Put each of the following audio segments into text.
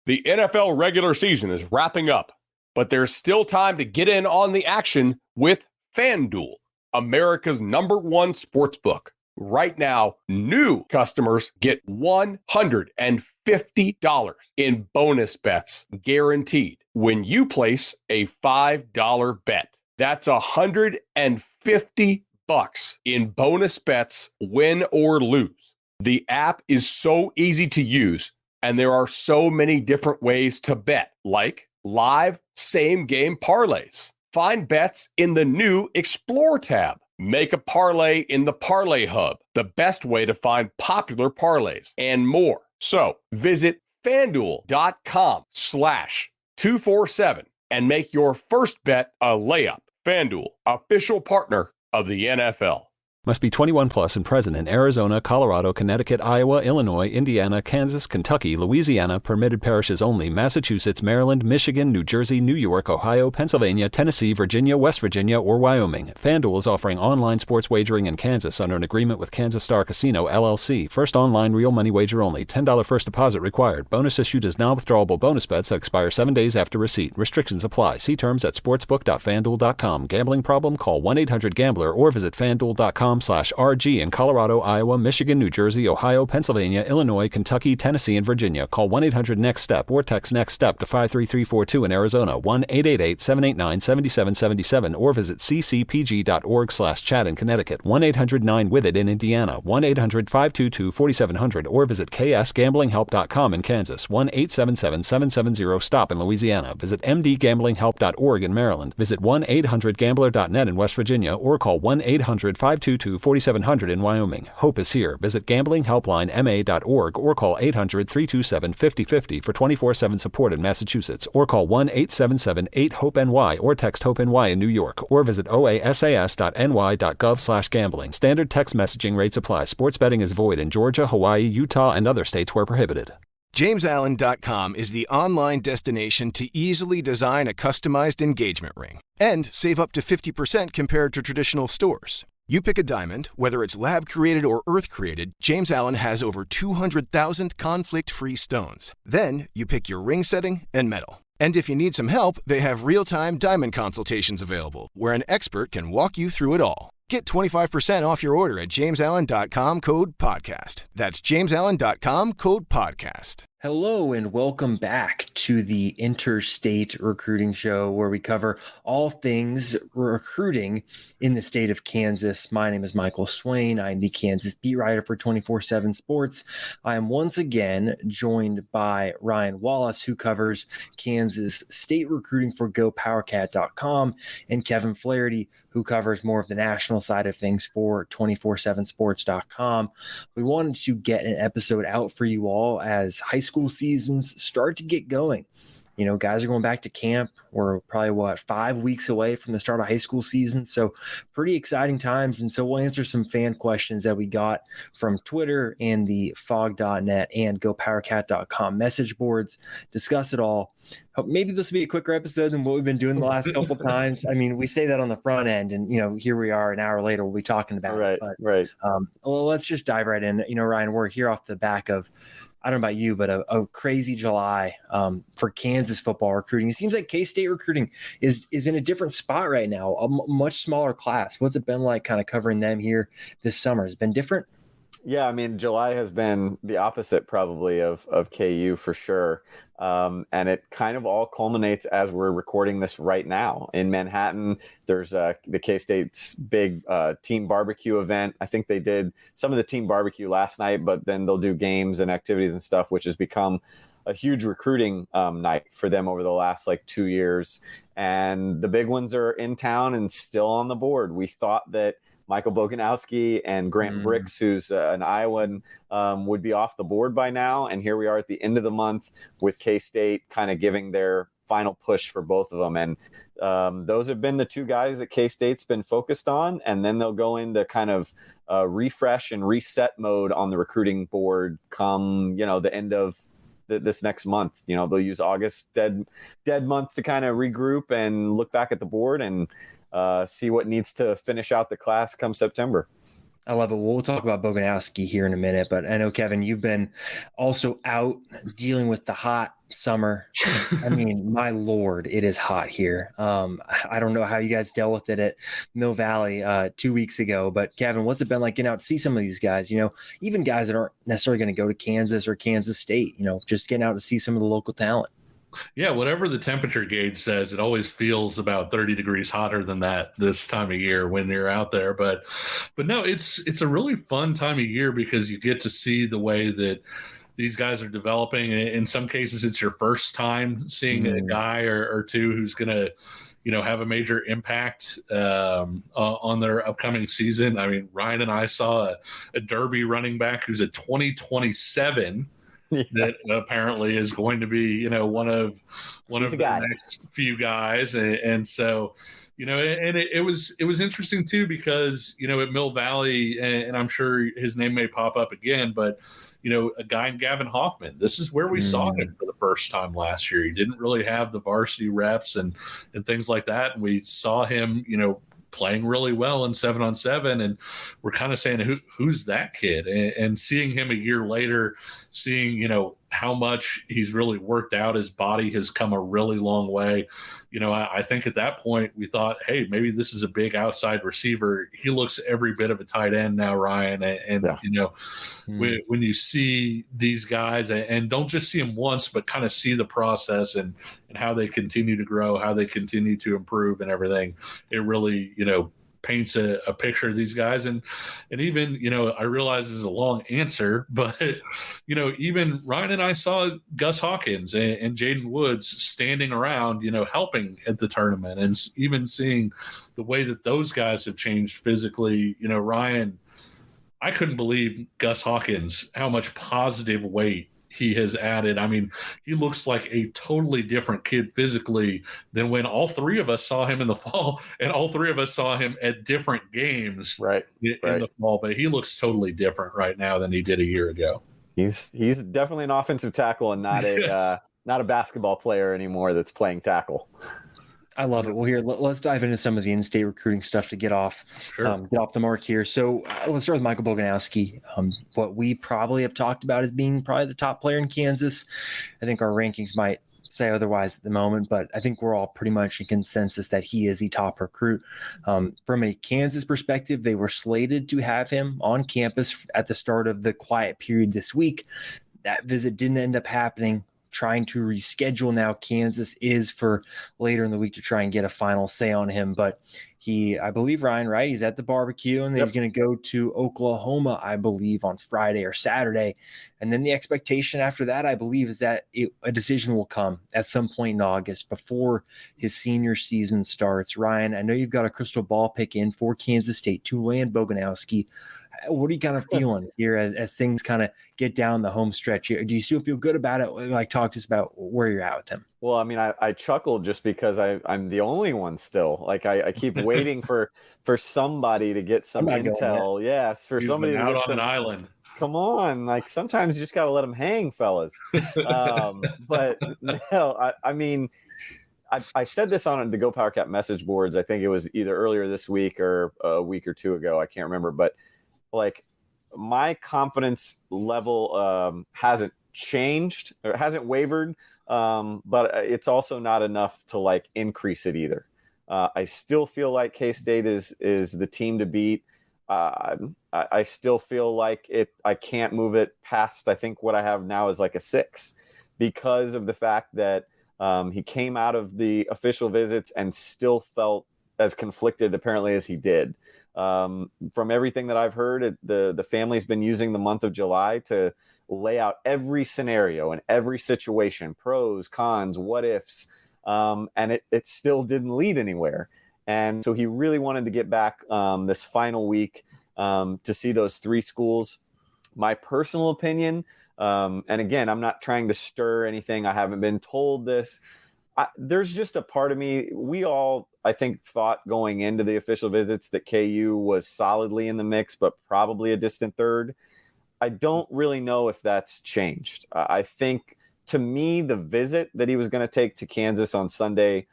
The NFL regular season is wrapping up, but there's still time to get in on the action with FanDuel, America's #1 sportsbook. Right now, new customers get $150 in bonus bets guaranteed when you place a $5 bet. That's $150 in bonus bets, win or lose. The app is so easy to use, and there are so many different ways to bet, like live same-game parlays. Find bets in the new Explore tab. Make a parlay in the Parlay Hub, the best way to find popular parlays, and more. So visit FanDuel.com/247 and make your first bet a layup. FanDuel, official partner of the NFL. Must be 21 plus and present in Arizona, Colorado, Connecticut, Iowa, Illinois, Indiana, Kansas, Kentucky, Louisiana, permitted parishes only, Massachusetts, Maryland, Michigan, New Jersey, New York, Ohio, Pennsylvania, Tennessee, Virginia, West Virginia, or Wyoming. FanDuel is offering online sports wagering in Kansas under an agreement with Kansas Star Casino, LLC. First online real money wager only. $10 first deposit required. Bonus issued as non-withdrawable bonus bets that expire 7 days after receipt. Restrictions apply. See terms at sportsbook.fanduel.com. Gambling problem? Call 1-800-GAMBLER or visit fanduel.com/RG in Colorado, Iowa, Michigan, New Jersey, Ohio, Pennsylvania, Illinois, Kentucky, Tennessee, and Virginia. Call 1-800-NEXT-STEP or text NEXT-STEP to 53342 in Arizona, 1-888-789-7777, or visit ccpg.org/chat in Connecticut, 1-800-9-WITH-IT in Indiana, 1-800-522-4700, or visit ksgamblinghelp.com in Kansas, 1-877-770-STOP in Louisiana. Visit mdgamblinghelp.org in Maryland. Visit 1-800-GAMBLER.net in West Virginia, or call 1-800-522-4700 in Wyoming. Hope is here. Visit gamblinghelplinema.org or call 800-327-5050 for 24/7 support in Massachusetts, or call 1-877-8-HOPE-NY or text HOPE-NY in New York, or visit oasas.ny.gov/gambling. Standard text messaging rates apply. Sports betting is void in Georgia, Hawaii, Utah, and other states where prohibited. JamesAllen.com is the online destination to easily design a customized engagement ring and save up to 50% compared to traditional stores. You pick a diamond, whether it's lab-created or earth-created, James Allen has over 200,000 conflict-free stones. Then you pick your ring setting and metal. And if you need some help, they have real-time diamond consultations available, where an expert can walk you through it all. Get 25% off your order at JamesAllen.com, code podcast. That's JamesAllen.com, code podcast. Hello and welcome back to the Interstate Recruiting Show, where we cover all things recruiting in the state of Kansas. My name is Michael Swain. I'm the Kansas beat writer for 24/7 Sports. I am once again joined by Ryan Wallace, who covers Kansas state recruiting for GoPowerCat.com, and Kevin Flaherty, who covers more of the national side of things for 247sports.com. We wanted to get an episode out for you all as high school seasons start to get going. You know, guys are going back to camp. We're probably, 5 weeks away from the start of high school season. So pretty exciting times. And so we'll answer some fan questions that we got from Twitter and the fog.net and GoPowerCat.com message boards, discuss it all. Maybe this will be a quicker episode than what we've been doing the last couple times. I mean, we say that on the front end, and, here we are an hour later, we'll be talking about it. But, well, let's just dive right in. Ryan, we're here off the back of, I don't know about you, but a crazy July for Kansas football recruiting. It seems like K-State recruiting is in a different spot right now, a much smaller class. What's it been like kind of covering them here this summer? Has it been different? Yeah, I mean, July has been the opposite probably of KU for sure. And it kind of all culminates as we're recording this right now in Manhattan. There's the K-State's big team barbecue event. I think they did some of the team barbecue last night, but then they'll do games and activities and stuff, which has become a huge recruiting night for them over the last 2 years. And the big ones are in town and still on the board. We thought that Michael Boganowski and Grant Bricks, who's an Iowan, would be off the board by now. And here we are at the end of the month with K-State kind of giving their final push for both of them. And those have been the two guys that K-State's been focused on. And then they'll go into kind of refresh and reset mode on the recruiting board come, the end of this next month. They'll use August dead month to kind of regroup and look back at the board and see what needs to finish out the class come September. I love it. We'll talk about Boganowski here in a minute, but I know, Kevin, you've been also out dealing with the hot summer. I mean, my Lord, it is hot here. I don't know how you guys dealt with it at Mill Valley 2 weeks ago, but Kevin, what's it been like getting out to see some of these guys? Even guys that aren't necessarily going to go to Kansas or Kansas State, just getting out to see some of the local talent. Yeah, whatever the temperature gauge says, it always feels about 30 degrees hotter than that this time of year when you're out there. But no, it's a really fun time of year because you get to see the way that these guys are developing. In some cases, it's your first time seeing a guy or two who's going to, have a major impact on their upcoming season. I mean, Ryan and I saw a Derby running back who's a 2027 that apparently is going to be, one of the next few guys. And so, and it was interesting too, because, at Mill Valley, and I'm sure his name may pop up again, but, a guy in Gavin Hoffman, this is where we saw him for the first time last year. He didn't really have the varsity reps and things like that. And we saw him, playing really well in 7-on-7, and we're kind of saying, who's that kid? And seeing him a year later, seeing how much he's really worked out, his body has come a really long way. I think at that point we thought, hey, maybe this is a big outside receiver. He looks every bit of a tight end now, Ryan. And when you see these guys, and don't just see them once, but kind of see the process and how they continue to grow, how they continue to improve and everything, it really, paints a picture of these guys. And even, I realize this is a long answer, but, even Ryan and I saw Gus Hawkins and Jaden Woods standing around, helping at the tournament, and even seeing the way that those guys have changed physically. Ryan, I couldn't believe Gus Hawkins, how much positive weight he has added. I mean, he looks like a totally different kid physically than when all three of us saw him in the fall, and all three of us saw him at different games in the fall. But he looks totally different right now than he did a year ago. He's definitely an offensive tackle and not a basketball player anymore that's playing tackle. I love it. Well, here, let's dive into some of the in-state recruiting stuff to get off the mark here. So let's start with Michael Boganowski. What we probably have talked about as being probably the top player in Kansas. I think our rankings might say otherwise at the moment, but I think we're all pretty much in consensus that he is the top recruit. From a Kansas perspective, they were slated to have him on campus at the start of the quiet period this week. That visit didn't end up happening. Trying to reschedule now. Kansas is for later in the week to try and get a final say on him. But I believe, Ryan, right? He's at the barbecue, and he's going to go to Oklahoma, I believe, on Friday or Saturday. And then the expectation after that, I believe, is that a decision will come at some point in August before his senior season starts. Ryan, I know you've got a crystal ball pick in for Kansas State to land Boganowski. What are you kind of feeling here as things kind of get down the home stretch here? Do you still feel good about it? Like, talk to us about where you're at with him. Well, I mean, I chuckled just because I'm the only one still. Like, I keep waiting for somebody to get some intel. Yes, for somebody to out get on some, an island. Come on, like sometimes you just got to let them hang, fellas. But no, I mean, I said this on the Go Power Cap message boards. I think it was either earlier this week or a week or two ago. I can't remember, but like my confidence level hasn't changed or hasn't wavered, but it's also not enough to like increase it either. I still feel like K-State is the team to beat. I still feel like I can't move it past, I think what I have now is like a 6 because of the fact that he came out of the official visits and still felt as conflicted apparently as he did. From everything that I've heard, the family's been using the month of July to lay out every scenario and every situation, pros, cons, what ifs, and it still didn't lead anywhere. And so he really wanted to get back this final week to see those 3 schools. My personal opinion, and again, I'm not trying to stir anything. I haven't been told this. There's just a part of me, we all, I think, thought going into the official visits that KU was solidly in the mix, but probably a distant third. I don't really know if that's changed. I think, to me, the visit that he was going to take to Kansas on Sunday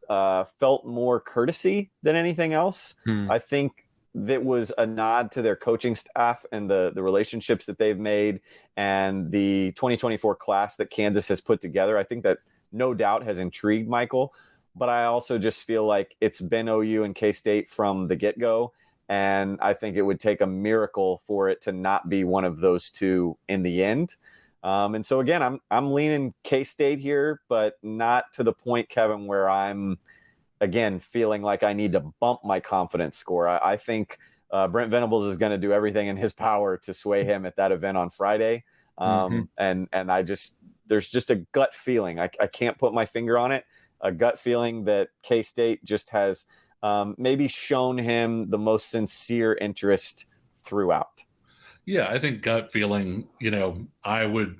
felt more courtesy than anything else. I think that was a nod to their coaching staff and the relationships that they've made and the 2024 class that Kansas has put together. I think that no doubt has intrigued Michael, but I also just feel like it's been OU and K-State from the get-go. And I think it would take a miracle for it to not be one of those two in the end. And so again, I'm leaning K-State here, but not to the point, Kevin, where I'm again feeling like I need to bump my confidence score. I think Brent Venables is going to do everything in his power to sway him at that event on Friday. And there's just a gut feeling. I can't put my finger on it. A gut feeling that K-State just has maybe shown him the most sincere interest throughout. Yeah, I think gut feeling, I would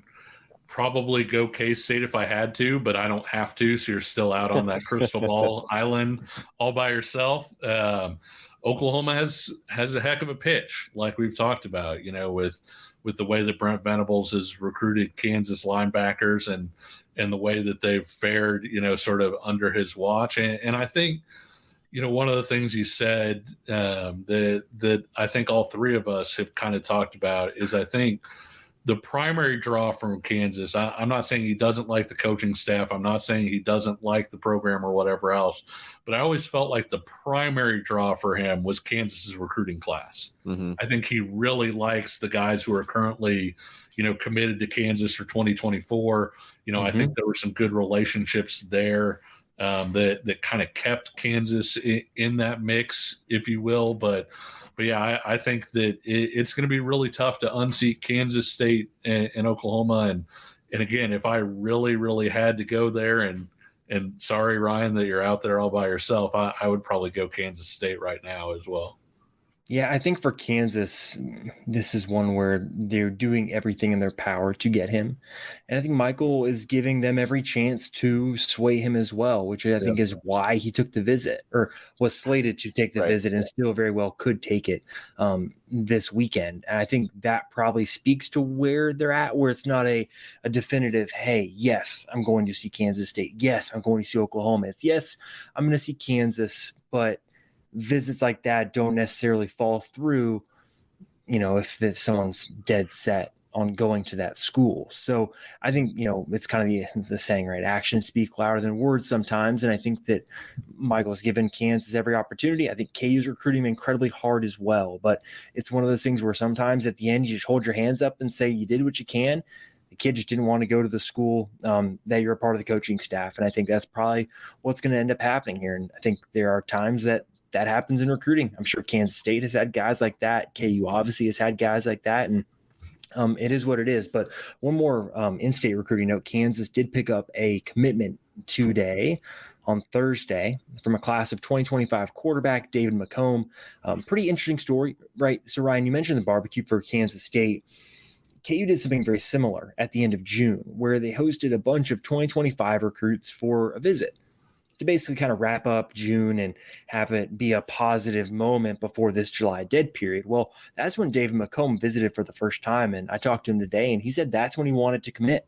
probably go K-State if I had to, but I don't have to. So you're still out on that crystal ball island all by yourself. Oklahoma has a heck of a pitch, like we've talked about, with the way that Brent Venables has recruited Kansas linebackers and the way that they've fared, sort of under his watch. And I think, one of the things he said that I think all three of us have kind of talked about is I think the primary draw from Kansas, I'm not saying he doesn't like the coaching staff. I'm not saying he doesn't like the program or whatever else, but I always felt like the primary draw for him was Kansas's recruiting class. Mm-hmm. I think he really likes the guys who are currently, committed to Kansas for 2024. I think there were some good relationships there. That kind of kept Kansas in that mix, if you will. But yeah, I think that it's going to be really tough to unseat Kansas State and Oklahoma. And again, if I really, really had to go there, and sorry, Ryan, that you're out there all by yourself, I would probably go Kansas State right now as well. Yeah, I think for Kansas, this is one where they're doing everything in their power to get him. And I think Michael is giving them every chance to sway him as well, which I think is why he took the visit or was slated to take the visit and still very well could take it this weekend. And I think that probably speaks to where they're at, where it's not a definitive, hey, yes, I'm going to see Kansas State. Yes, I'm going to see Oklahoma. It's yes, I'm going to see Kansas, but visits like that don't necessarily fall through, if someone's dead set on going to that school. So I think, it's kind of the saying, right? Actions speak louder than words sometimes. And I think that Michael's given Kansas every opportunity. I think KU's recruiting him incredibly hard as well. But it's one of those things where sometimes at the end, you just hold your hands up and say you did what you can. The kid just didn't want to go to the school that you're a part of the coaching staff. And I think that's probably what's going to end up happening here. And I think there are times that happens in recruiting. I'm sure Kansas State has had guys like that. KU obviously has had guys like that. And it is what it is. But one more in-state recruiting note, Kansas did pick up a commitment today on Thursday from a class of 2025 quarterback, David McComb. Pretty interesting story, right? So Ryan, you mentioned the barbecue for Kansas State. KU did something very similar at the end of June, where they hosted a bunch of 2025 recruits for a visit to basically kind of wrap up June and have it be a positive moment before this July dead period. Well, that's when David McComb visited for the first time. And I talked to him today and he said that's when he wanted to commit.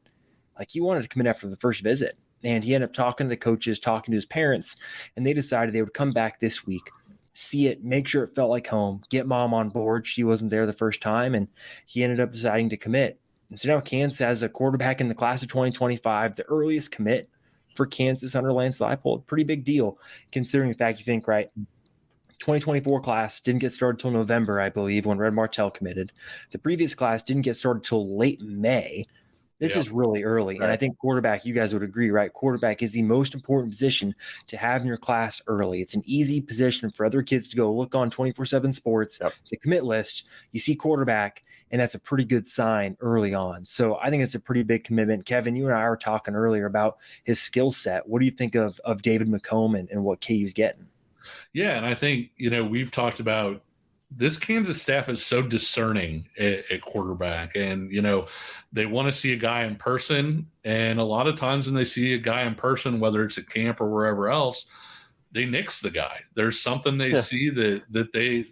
Like he wanted to commit after the first visit. And he ended up talking to the coaches, talking to his parents, and they decided they would come back this week, see it, make sure it felt like home, get mom on board. She wasn't there the first time. And he ended up deciding to commit. And so now Kansas has a quarterback in the class of 2025, the earliest commit for Kansas under Lance Leipold. Pretty big deal considering the fact you think, right, 2024 class didn't get started till November, I believe, when Red Martell committed. The previous class didn't get started till late May. This is really early. Right. And I think quarterback, you guys would agree, right? Quarterback is the most important position to have in your class early. It's an easy position for other kids to go look on 24/7 Sports, the commit list. You see quarterback, and that's a pretty good sign early on. So I think it's a pretty big commitment. Kevin, you and I were talking earlier about his skill set. What do you think of David McComb and what KU's getting? Yeah, and I think, we've talked about this Kansas staff is so discerning at quarterback, and they want to see a guy in person. And a lot of times when they see a guy in person, whether it's at camp or wherever else, they nix the guy. There's something they see that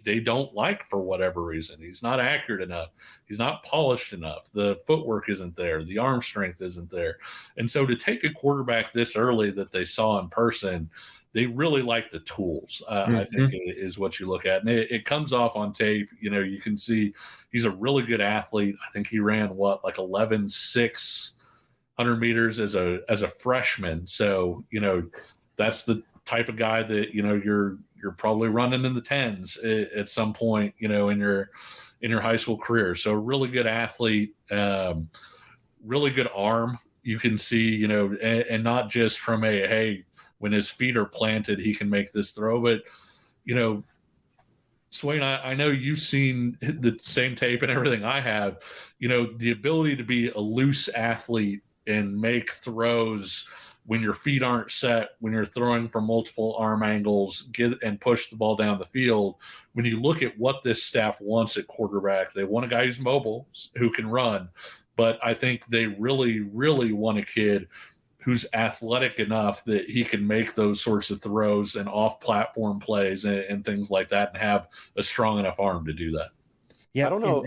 they don't like for whatever reason. He's not accurate enough. He's not polished enough. The footwork isn't there. The arm strength isn't there. And so to take a quarterback this early that they saw in person, they really like the tools, I think is what you look at. And it comes off on tape. You can see he's a really good athlete. I think he ran like 11.6 100 meters as a freshman. So, that's the type of guy that, you're probably running in the 10s at some point, in your high school career. So really good athlete, really good arm. You can see, and not just from hey, when his feet are planted, he can make this throw. But, Swain, I know you've seen the same tape and everything I have. The ability to be a loose athlete and make throws when your feet aren't set, when you're throwing from multiple arm angles, get and push the ball down the field. When you look at what this staff wants at quarterback, they want a guy who's mobile, who can run. But I think they really, really want a kid who's athletic enough that he can make those sorts of throws and off-platform plays and things like that, and have a strong enough arm to do that. Yeah, I don't know.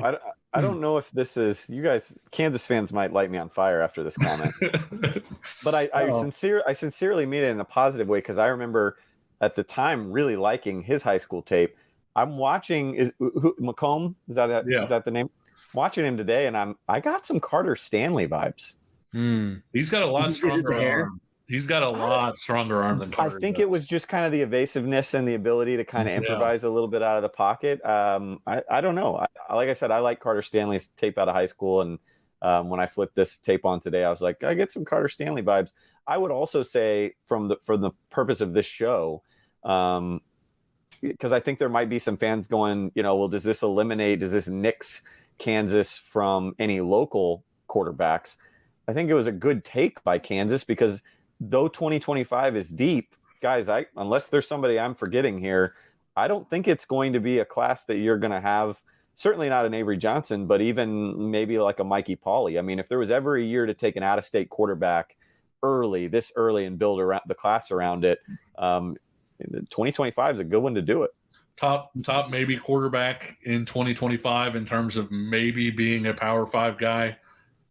I don't know if this is, you guys, Kansas fans might light me on fire after this comment, but I sincerely mean it in a positive way, because I remember at the time really liking his high school tape. I'm watching McComb, is that the name? Watching him today, and I got some Carter Stanley vibes. He's got a lot stronger arm. He's got a lot stronger arm than Carter. I think it was just kind of the evasiveness and the ability to kind of improvise a little bit out of the pocket. I don't know. Like I said, I like Carter Stanley's tape out of high school, and when I flipped this tape on today, I was like, I get some Carter Stanley vibes. I would also say, for the purpose of this show, because I think there might be some fans going, well, does this nix Kansas from any local quarterbacks? I think it was a good take by Kansas, because though 2025 is deep, guys, unless there's somebody I'm forgetting here, I don't think it's going to be a class that you're going to have, certainly not an Avery Johnson, but even maybe like a Mikey Pauley. I mean, if there was ever a year to take an out-of-state quarterback this early and build around the class around it, 2025 is a good one to do it. Top maybe quarterback in 2025 in terms of maybe being a Power 5 guy.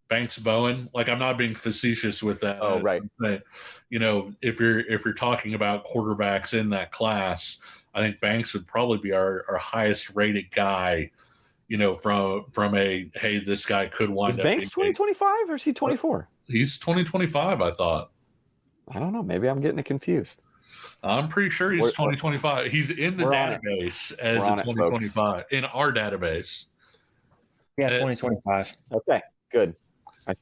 Banks Bowen, like, I'm not being facetious with that. Oh, right. If you're talking about quarterbacks in that class, I think Banks would probably be our highest rated guy. From a, hey, this guy could wind up. Is Banks 2025 or is he 24? He's 2025, I thought. I don't know. Maybe I'm getting it confused. I'm pretty sure he's 2025. He's in the database as a 2025 in our database. Yeah, 2025. Okay, good.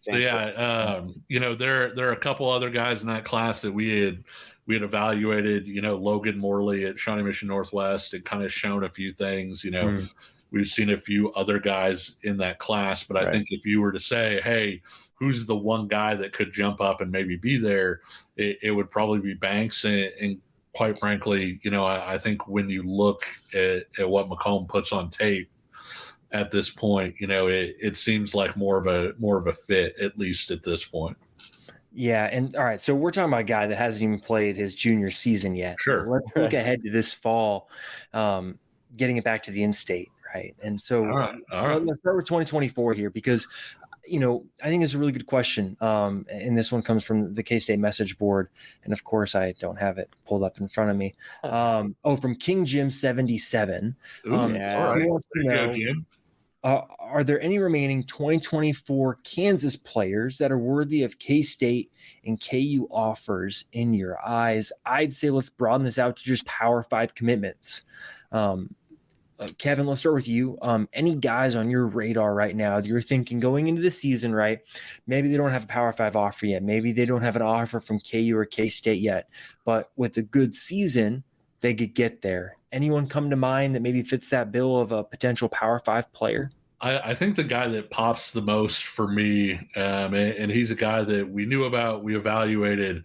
So yeah, there are a couple other guys in that class that we had evaluated. Logan Morley at Shawnee Mission Northwest had kind of shown a few things. We've seen a few other guys in that class, but I think if you were to say, hey, who's the one guy that could jump up and maybe be there, it would probably be Banks. And quite frankly, I think when you look at what McComb puts on tape at this point, it seems like more of a fit, at least at this point. Yeah. And all right, so we're talking about a guy that hasn't even played his junior season yet. Sure. Let's look ahead to this fall, getting it back to the in-state, right? And so all right. Let's start with 2024 here, because I think it's a really good question. And this one comes from the K-State message board. And of course, I don't have it pulled up in front of me. From King Jim 77. Ooh, all right. He wants to know, are there any remaining 2024 Kansas players that are worthy of K-State and KU offers in your eyes? I'd say let's broaden this out to just Power 5 commitments. Kevin, let's start with you. Any guys on your radar right now that you're thinking going into the season, right? Maybe they don't have a Power 5 offer yet. Maybe they don't have an offer from KU or K-State yet. But with a good season, they could get there. Anyone come to mind that maybe fits that bill of a potential Power 5 player? I think the guy that pops the most for me, and he's a guy that we knew about, we evaluated,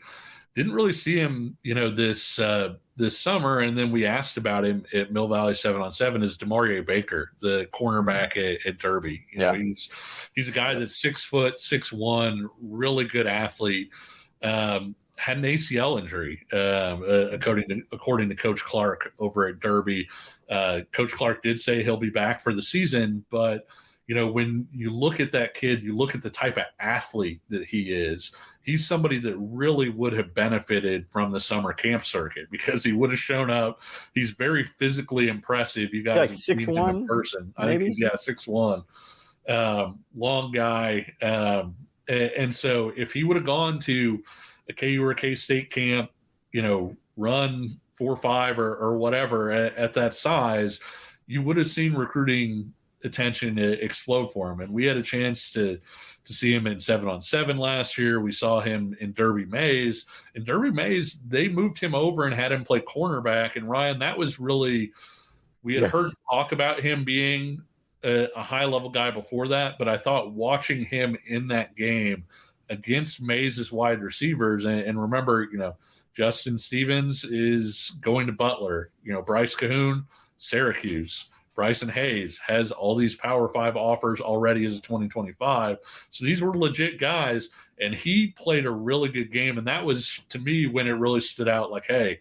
didn't really see him, this summer, and then we asked about him at Mill Valley 7-on-7, is Demario Baker, the cornerback at Derby. He's a guy that's 6 foot, 6'1", really good athlete. had an ACL injury, according to Coach Clark over at Derby. Coach Clark did say he'll be back for the season, but when you look at that kid, you look at the type of athlete that he is. He's somebody that really would have benefited from the summer camp circuit because he would have shown up. He's very physically impressive. You guys like have seen him in person. I think he's 6'1", long guy. And so if he would have gone to a KU or a K-State camp, run 4.5 or whatever at that size, you would have seen recruiting attention explode for him. And we had a chance to see him in 7-on-7 last year. We saw him in Derby Mays. In Derby Mays, they moved him over and had him play cornerback. And Ryan, that was really, we had heard talk about him being a high-level guy before that, but I thought watching him in that game against Mays' wide receivers, and remember, Justin Stevens is going to Butler, Bryce Cahoon, Syracuse. Bryson Hayes has all these Power 5 offers already as a 2025. So these were legit guys, and he played a really good game. And that was, to me, when it really stood out, like, hey,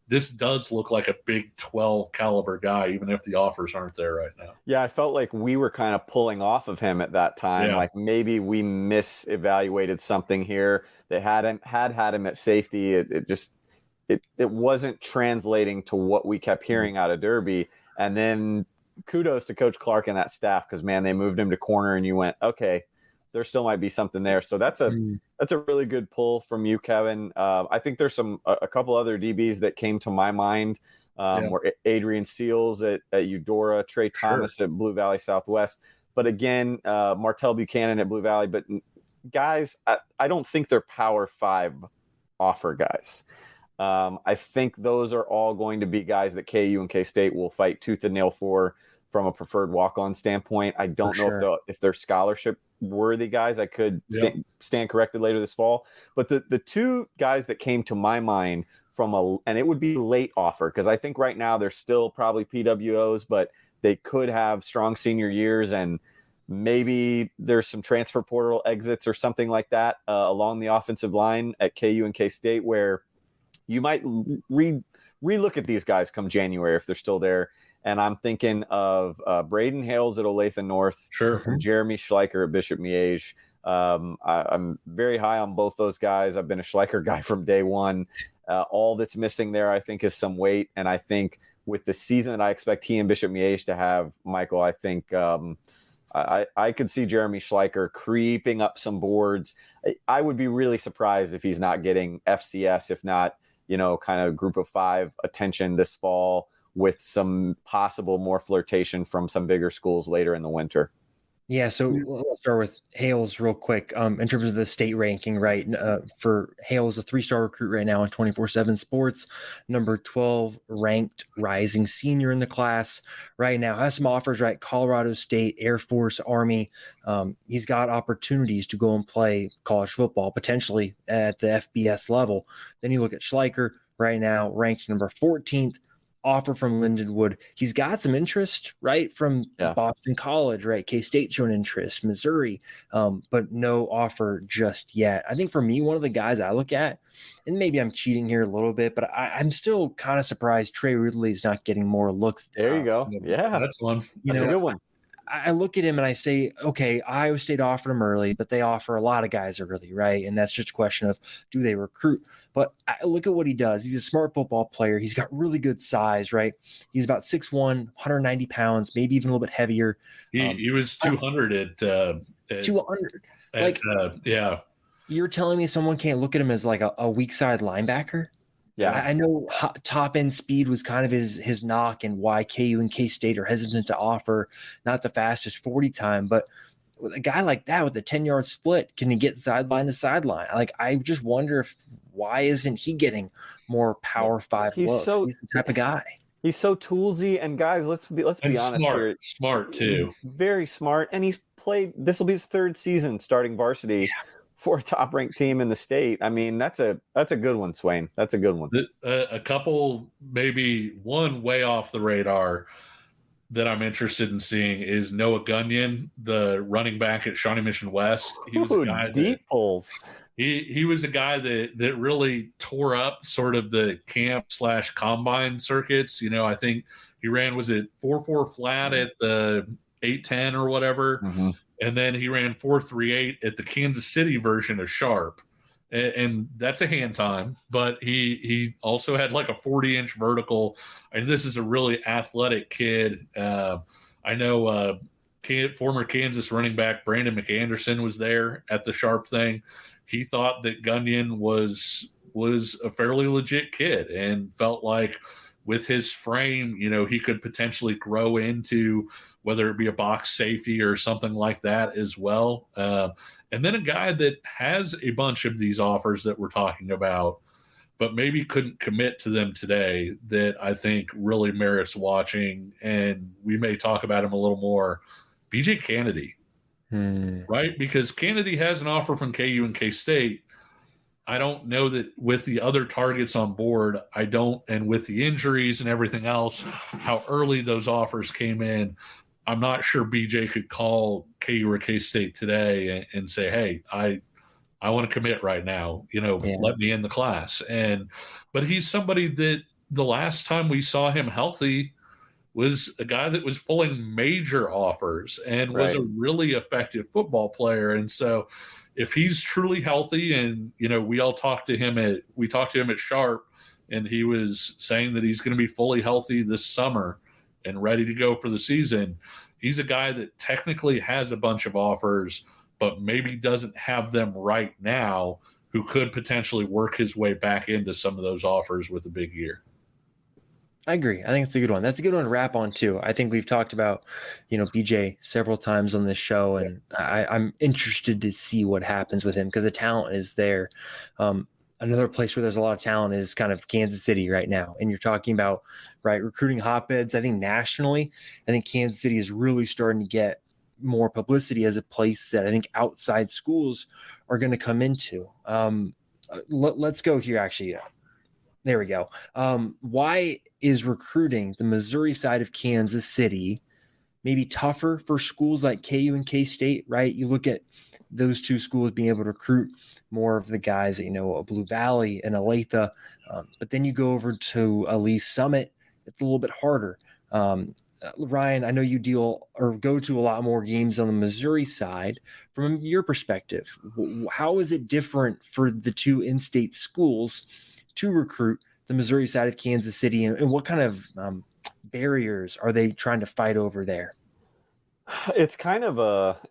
this does look like a Big 12 caliber guy, even if the offers aren't there right now. Yeah, I felt like we were kind of pulling off of him at that time. Yeah. Like maybe we misevaluated something here. They had him at safety. It wasn't translating to what we kept hearing out of Derby. And then kudos to Coach Clark and that staff, because man, they moved him to corner, and you went, okay, there still might be something there. So that's a really good pull from you, Kevin. I think there's a couple other DBs that came to my mind. Were Adrian Seals at Eudora, Trey Thomas at Blue Valley Southwest. But again, Martell Buchanan at Blue Valley. But guys, I don't think they're Power 5 offer guys. I think those are all going to be guys that KU and K-State will fight tooth and nail for from a preferred walk-on standpoint. I don't know if they're scholarship worthy guys. I could stand corrected later this fall. But the two guys that came to my mind and it would be late offer, because I think right now they're still probably PWOs, but they could have strong senior years, and maybe there's some transfer portal exits or something like that along the offensive line at KU and K-State, where you might relook at these guys come January if they're still there. And I'm thinking of Braden Hales at Olathe North, Jeremy Schleicher at Bishop Miege. I'm very high on both those guys. I've been a Schleicher guy from day one. All that's missing there, I think, is some weight. And I think with the season that I expect he and Bishop Miege to have, Michael, I think I could see Jeremy Schleicher creeping up some boards. I would be really surprised if he's not getting FCS, if not, kind of group of 5 attention this fall, with some possible more flirtation from some bigger schools later in the winter. Yeah, so let's start with Hales real quick. In terms of the state ranking, right? For Hales, a 3-star recruit right now on 24/7 Sports, number 12 ranked rising senior in the class right now. Has some offers, right? Colorado State, Air Force, Army. He's got opportunities to go and play college football, potentially at the FBS level. Then you look at Schleicher right now, ranked number 14th. Offer from Lindenwood. He's got some interest, right, from Boston College, right? K-State showing interest, Missouri, but no offer just yet. I think for me, one of the guys I look at, and maybe I'm cheating here a little bit, but I'm still kind of surprised Trey Ridley is not getting more looks. There you go. Yeah, that's one. That's a good one. I look at him and I say, okay, Iowa State offered him early, but they offer a lot of guys early, right? And that's just a question of, do they recruit? But I look at what he does. He's a smart football player. He's got really good size, right? He's about 6'1", 190 pounds, maybe even a little bit heavier. He was 200 at 200. Yeah. You're telling me someone can't look at him as like a weak side linebacker? Yeah, I know top end speed was kind of his knock, and why KU and K-State are hesitant to offer not the fastest 40 time, but with a guy like that with a 10-yard split, can he get sideline to sideline? Like, I just wonder why isn't he getting more Power 5 looks? He's the type of guy. He's so toolsy, and guys, let's be honest. Smart too. Very smart, and he's played. This will be his 3rd season starting varsity. For a top-ranked team in the state. I mean, that's a good one, Swain. That's a good one. A couple, maybe one way off the radar. that I'm interested in seeing is Noah Gunyon, the running back at Shawnee Mission West. He was a guy deep pulls. He was a guy that really tore up sort of the camp / combine circuits. I think he ran, was it 4.4 flat at the 8.10 or whatever, and then he ran 4.38 at the Kansas City version of Sharp. And that's a hand time, but he also had like a 40-inch vertical. And this is a really athletic kid. I know former Kansas running back Brandon McAnderson was there at the Sharp thing. He thought that Gunyon was a fairly legit kid and felt like with his frame, he could potentially grow into whether it be a box safety or something like that as well. And then a guy that has a bunch of these offers that we're talking about, but maybe couldn't commit to them today, that I think really merits watching. And we may talk about him a little more. BJ Kennedy, right? Because Kennedy has an offer from KU and K-State. I don't know that with the other targets on board, and with the injuries and everything else, how early those offers came in, I'm not sure BJ could call KU or K-State today and say, hey, I want to commit right now, let me in the class. But he's somebody that the last time we saw him healthy was a guy that was pulling major offers and was a really effective football player. And so if he's truly healthy, and we talked to him at Sharp, and he was saying that he's going to be fully healthy this summer and ready to go for the season. He's a guy that technically has a bunch of offers, but maybe doesn't have them right now, who could potentially work his way back into some of those offers with a big year. I agree. I think it's a good one. That's a good one to wrap on too. I think we've talked about, BJ several times on this show, and I'm interested to see what happens with him because the talent is there. Another place where there's a lot of talent is kind of Kansas City right now. And you're talking about, recruiting hotbeds. I think nationally, I think Kansas City is really starting to get more publicity as a place that I think outside schools are going to come into. Let's go here, actually. There we go. Why is recruiting the Missouri side of Kansas City maybe tougher for schools like KU and K-State, right? You look at those two schools being able to recruit more of the guys that, Blue Valley and Olathe, but then you go over to Lee's Summit, it's a little bit harder. Ryan, I know you deal or go to a lot more games on the Missouri side. From your perspective, how is it different for the two in-state schools to recruit the Missouri side of Kansas City, and what kind of barriers are they trying to fight over there? It's kind of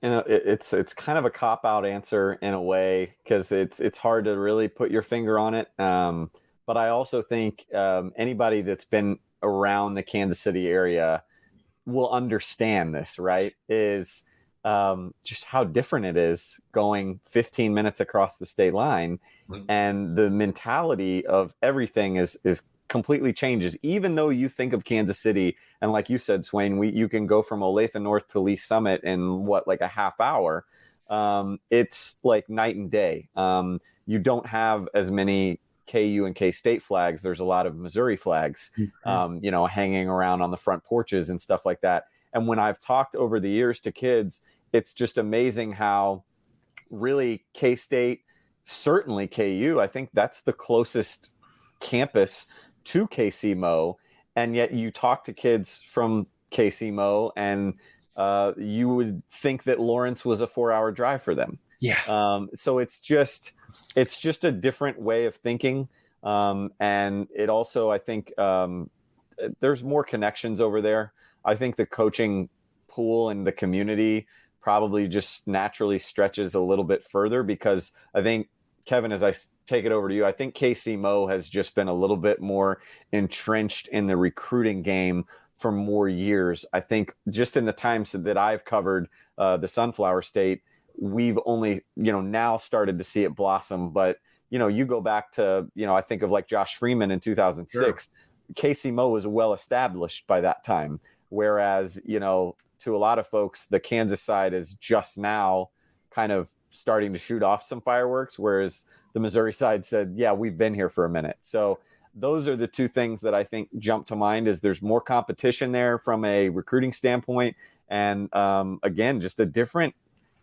it's kind of a cop-out answer in a way, because it's hard to really put your finger on it. But I also think anybody that's been around the Kansas City area will understand this, right? Is just how different it is going 15 minutes across the state line, and the mentality of everything is completely changes. Even though you think of Kansas City, and like you said, Swain, you can go from Olathe North to Lee Summit in like a half hour. It's like night and day. You don't have as many KU and K-State flags. There's a lot of Missouri flags, hanging around on the front porches and stuff like that. And when I've talked over the years to kids, it's just amazing how really K-State, certainly KU, I think that's the closest campus to KC-Mo. And yet you talk to kids from KC-Mo and you would think that Lawrence was a 4-hour drive for them. Yeah. So it's just a different way of thinking. And it also, I think there's more connections over there. I think the coaching pool and the community probably just naturally stretches a little bit further, because I think, Kevin, as I take it over to you, I think KC-Mo has just been a little bit more entrenched in the recruiting game for more years. I think just in the times that I've covered the Sunflower State, we've only, now started to see it blossom. But, you go back to, I think of like Josh Freeman in 2006, sure. KC-Mo was well established by that time. Whereas, to a lot of folks, the Kansas side is just now kind of starting to shoot off some fireworks, whereas the Missouri side said, yeah, we've been here for a minute. So those are the two things that I think jump to mind. Is there's more competition there from a recruiting standpoint, and again, just a different.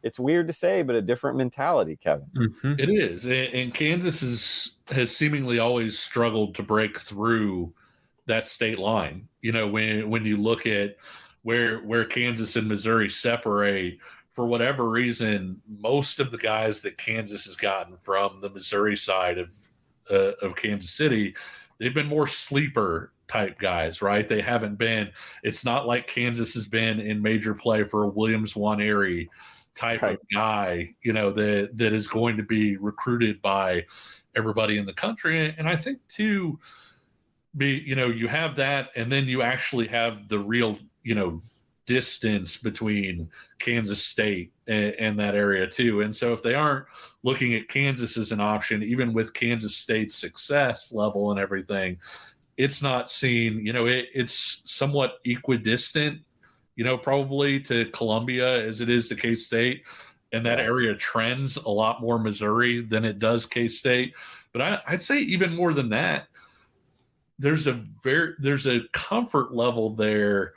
It's weird to say, but a different mentality, Kevin. Mm-hmm. It is, and Kansas has seemingly always struggled to break through that state line. You know, when you look at where Kansas and Missouri separate, for whatever reason, most of the guys that Kansas has gotten from the Missouri side of Kansas City, they've been more sleeper type guys, right? They haven't been. It's not like Kansas has been in major play for a Williams Waneri type of guy, you know, that is going to be recruited by everybody in the country. And I think too, you have that, and then you actually have the real, distance between Kansas State and that area too. And so if they aren't looking at Kansas as an option, even with Kansas State's success level and everything, it's not seen, it's somewhat equidistant, probably to Columbia as it is to K-State. And that area trends a lot more Missouri than it does K-State. But I'd say even more than that, there's a comfort level there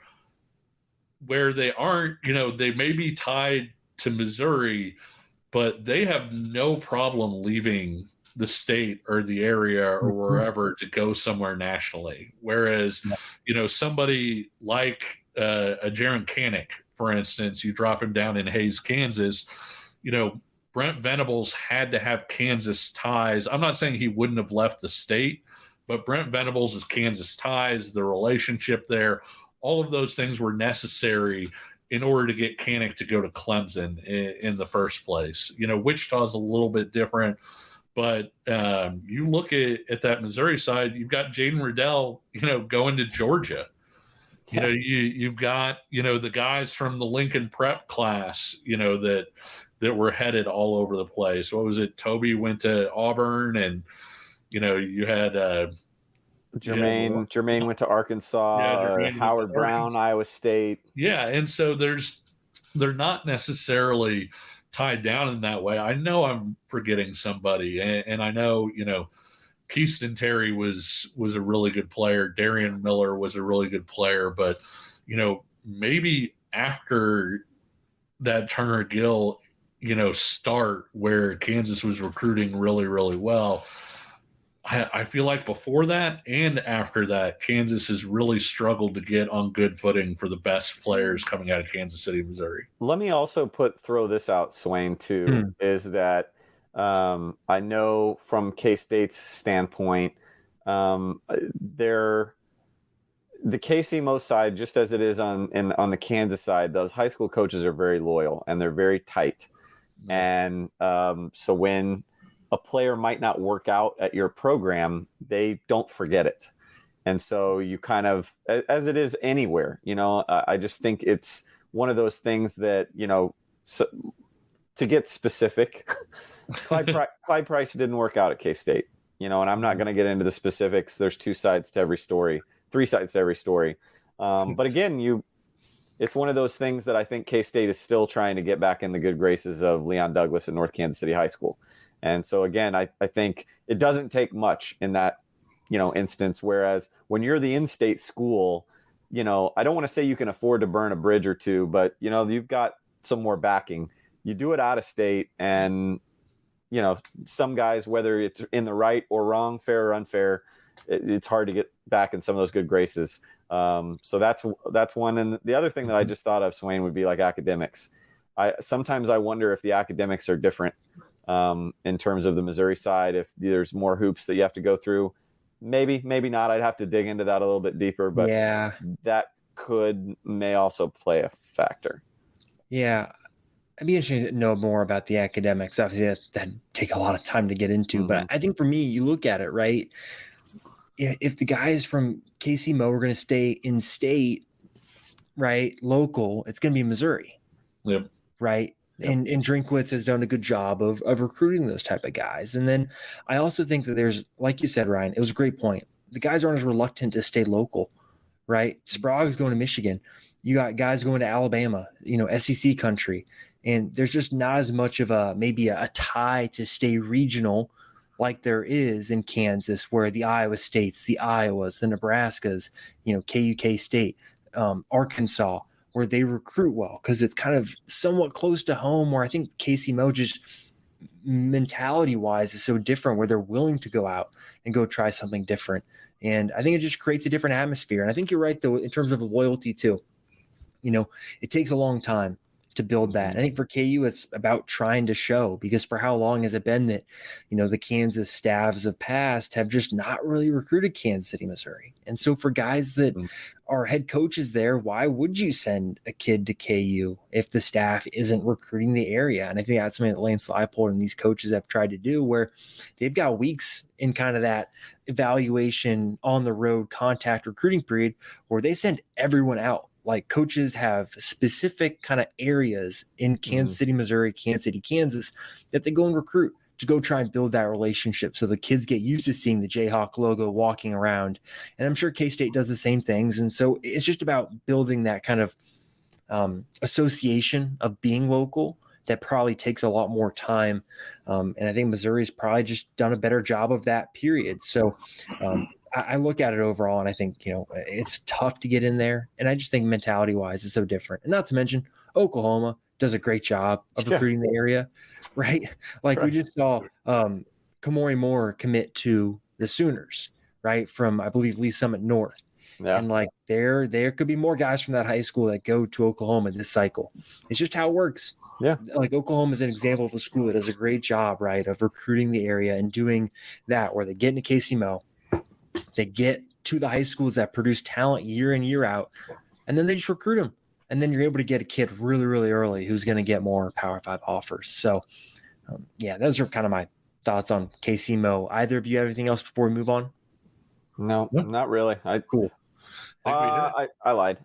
where they aren't, they may be tied to Missouri, but they have no problem leaving the state or the area or wherever to go somewhere nationally. Whereas, somebody like a Jaron Kanik, for instance, you drop him down in Hays, Kansas, Brent Venables had to have Kansas ties. I'm not saying he wouldn't have left the state, but Brent Venables' Kansas ties, the relationship there, all of those things were necessary in order to get Kanik to go to Clemson in the first place. Wichita's a little bit different, but you look at that Missouri side, you've got Jaden Riddell, going to Georgia. You've got, the guys from the Lincoln prep class, that were headed all over the place. What was it? Toby went to Auburn, and, you had Jermaine went to Arkansas, Howard Brown, Iowa State. Yeah. And so they're not necessarily tied down in that way. I know I'm forgetting somebody, and I know, Keaston Terry was a really good player. Darian Miller was a really good player, but, maybe after that Turner Gill, start where Kansas was recruiting really, really well, I feel like before that and after that, Kansas has really struggled to get on good footing for the best players coming out of Kansas City, Missouri. Let me also throw this out, Swain, too, is that I know from K-State's standpoint, the KC-Mo side, just as it is on the Kansas side, those high school coaches are very loyal and they're very tight. And so when a player might not work out at your program, they don't forget it. And so you kind of, as it is anywhere, I just think it's one of those things that, so, to get specific, Clyde Price didn't work out at K-State, and I'm not going to get into the specifics. There's 3 sides to every story. But again, it's one of those things that I think K-State is still trying to get back in the good graces of Leon Douglas at North Kansas City High School. And so again, I think it doesn't take much in that, instance. Whereas when you're the in-state school, I don't want to say you can afford to burn a bridge or two, but you've got some more backing. You do it out of state, and some guys, whether it's in the right or wrong, fair or unfair, it's hard to get back in some of those good graces. So that's one. And the other thing that I just thought of, Swain, would be like academics. Sometimes I wonder if the academics are different in terms of the Missouri side, if there's more hoops that you have to go through. Maybe not. I'd have to dig into that a little bit deeper, but that may also play a factor. Yeah. I'd be interested to know more about the academics. Obviously, that'd take a lot of time to get into. But I think for me, you look at it, right? If the guys from KC-Mo are going to stay in state, right, local, it's going to be Missouri. Yep. Right? Yep. And Drinkwitz has done a good job of recruiting those type of guys. And then I also think that there's, like you said, Ryan, it was a great point. The guys aren't as reluctant to stay local, right? Sprague's going to Michigan. You got guys going to Alabama, SEC country. And there's just not as much of maybe a tie to stay regional, like there is in Kansas, where the Iowa States, the Iowas, the Nebraskas, KU, State, Arkansas, where they recruit well because it's kind of somewhat close to home, where I think Casey Mo just mentality wise is so different, where they're willing to go out and go try something different. And I think it just creates a different atmosphere. And I think you're right, though, in terms of the loyalty too. It takes a long time to build that. I think for KU, it's about trying to show, because for how long has it been that, the Kansas staffs of past have just not really recruited Kansas City, Missouri. And so for guys that are head coaches there, why would you send a kid to KU if the staff isn't recruiting the area? And I think that's something that Lance Leipold and these coaches have tried to do, where they've got weeks in kind of that evaluation on the road contact recruiting period where they send everyone out. Like, coaches have specific kind of areas in Kansas City, Missouri, Kansas City, Kansas, that they go and recruit to go try and build that relationship, so the kids get used to seeing the Jayhawk logo walking around. And I'm sure K-State does the same things. And so it's just about building that kind of association of being local that probably takes a lot more time. And I think Missouri's probably just done a better job of that, period. So I look at it overall, and I think, it's tough to get in there. And I just think mentality-wise, it's so different. And not to mention, Oklahoma does a great job of recruiting the area, right? Like, we just saw Kamori Moore commit to the Sooners, right, from, I believe, Lee Summit North. Yeah. And, like, there could be more guys from that high school that go to Oklahoma this cycle. It's just how it works. Yeah. Like, Oklahoma is an example of a school that does a great job, right, of recruiting the area and doing that, where they get into Casey Mo. They get to the high schools that produce talent year in, year out, and then they just recruit them. And then you're able to get a kid really, really early who's going to get more Power 5 offers. So, those are kind of my thoughts on KC Mo. Either of you have anything else before we move on? No, not really. Cool. I lied.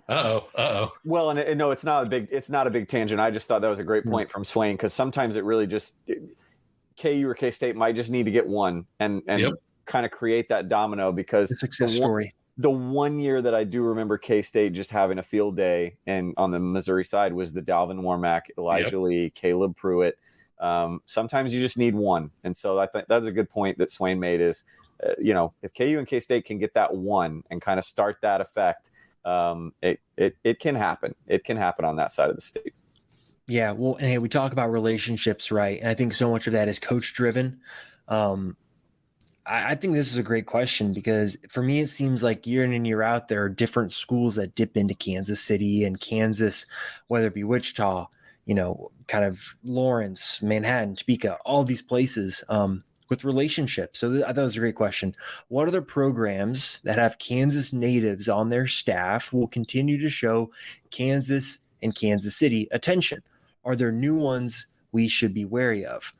Uh-oh. Well, and no, it's not a big tangent. I just thought that was a great point from Swain, because sometimes it really just KU or K-State might just need to get one and kind of create that domino, because the success story. The one year that I do remember K-State just having a field day, and on the Missouri side, was the Dalvin Warmack, Elijah Lee, Caleb Pruitt. Sometimes you just need one. And so I think that's a good point that Swain made, is, if KU and K-State can get that one and kind of start that effect, it can happen. It can happen on that side of the state. Yeah. Well, and hey, we talk about relationships, right? And I think so much of that is coach driven. I think this is a great question, because for me, it seems like year in and year out, there are different schools that dip into Kansas City and Kansas, whether it be Wichita, kind of Lawrence, Manhattan, Topeka, all these places with relationships. So I thought it was a great question. What other programs that have Kansas natives on their staff will continue to show Kansas and Kansas City attention? Are there new ones we should be wary of?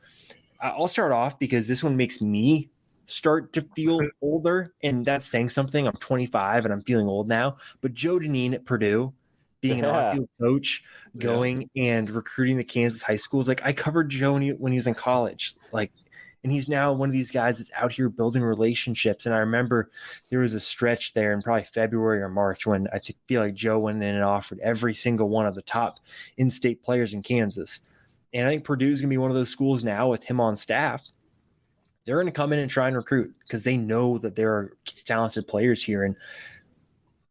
I'll start off, because this one makes me start to feel older, and that's saying something. I'm 25 and I'm feeling old now. But Joe Deneen at Purdue, being an on-field coach, going and recruiting the Kansas high schools. Like, I covered Joe when he was in college, and he's now one of these guys that's out here building relationships. And I remember there was a stretch there in probably February or March when I feel like Joe went in and offered every single one of the top in-state players in Kansas. And I think Purdue's going to be one of those schools now with him on staff. They're going to come in and try and recruit, because they know that there are talented players here. And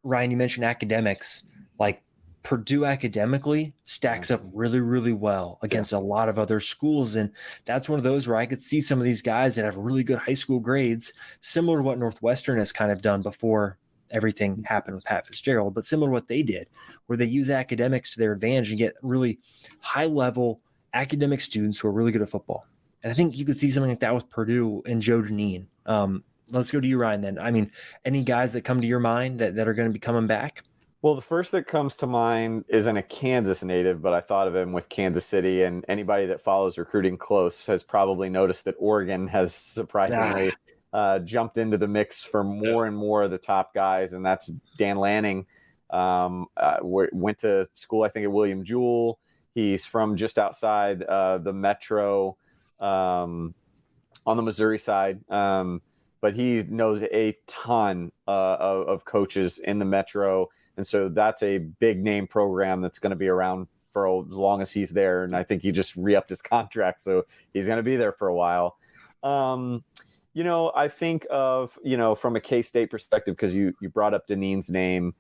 Ryan, you mentioned academics. Like, Purdue academically stacks up really, really well against a lot of other schools. And that's one of those where I could see some of these guys that have really good high school grades, similar to what Northwestern has kind of done before everything happened with Pat Fitzgerald, but similar to what they did, where they use academics to their advantage and get really high-level academic students who are really good at football. And I think you could see something like that with Purdue and Joe Deneen. Let's go to you, Ryan, then. I mean, any guys that come to your mind that are going to be coming back? Well, the first that comes to mind isn't a Kansas native, but I thought of him with Kansas City, and anybody that follows recruiting close has probably noticed that Oregon has surprisingly jumped into the mix for more and more of the top guys, and that's Dan Lanning. Went to school, I think, at William Jewell. He's from just outside the metro on the Missouri side, but he knows a ton of coaches in the metro. And so that's a big name program that's going to be around for as long as he's there. And I think he just re-upped his contract, so he's going to be there for a while. I think of, from a K-State perspective, because you brought up Deneen's name,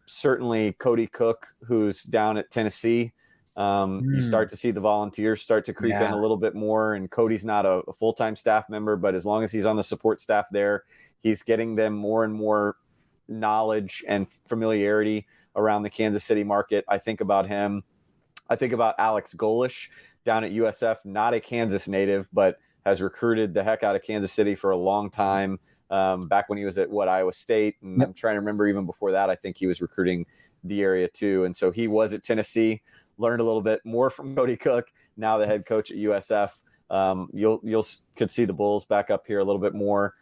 certainly Cody Cook, who's down at Tennessee. You start to see the volunteers start to creep in a little bit more, and Cody's not a full-time staff member, but as long as he's on the support staff there, he's getting them more and more knowledge and familiarity around the Kansas City market. I think about him. I think about Alex Golish down at USF, not a Kansas native, but has recruited the heck out of Kansas City for a long time, back when he was at Iowa State. And I'm trying to remember, even before that, I think he was recruiting the area too. And so he was at Tennessee, learned a little bit more from Cody Cook, now the head coach at USF. Could see the Bulls back up here a little bit more.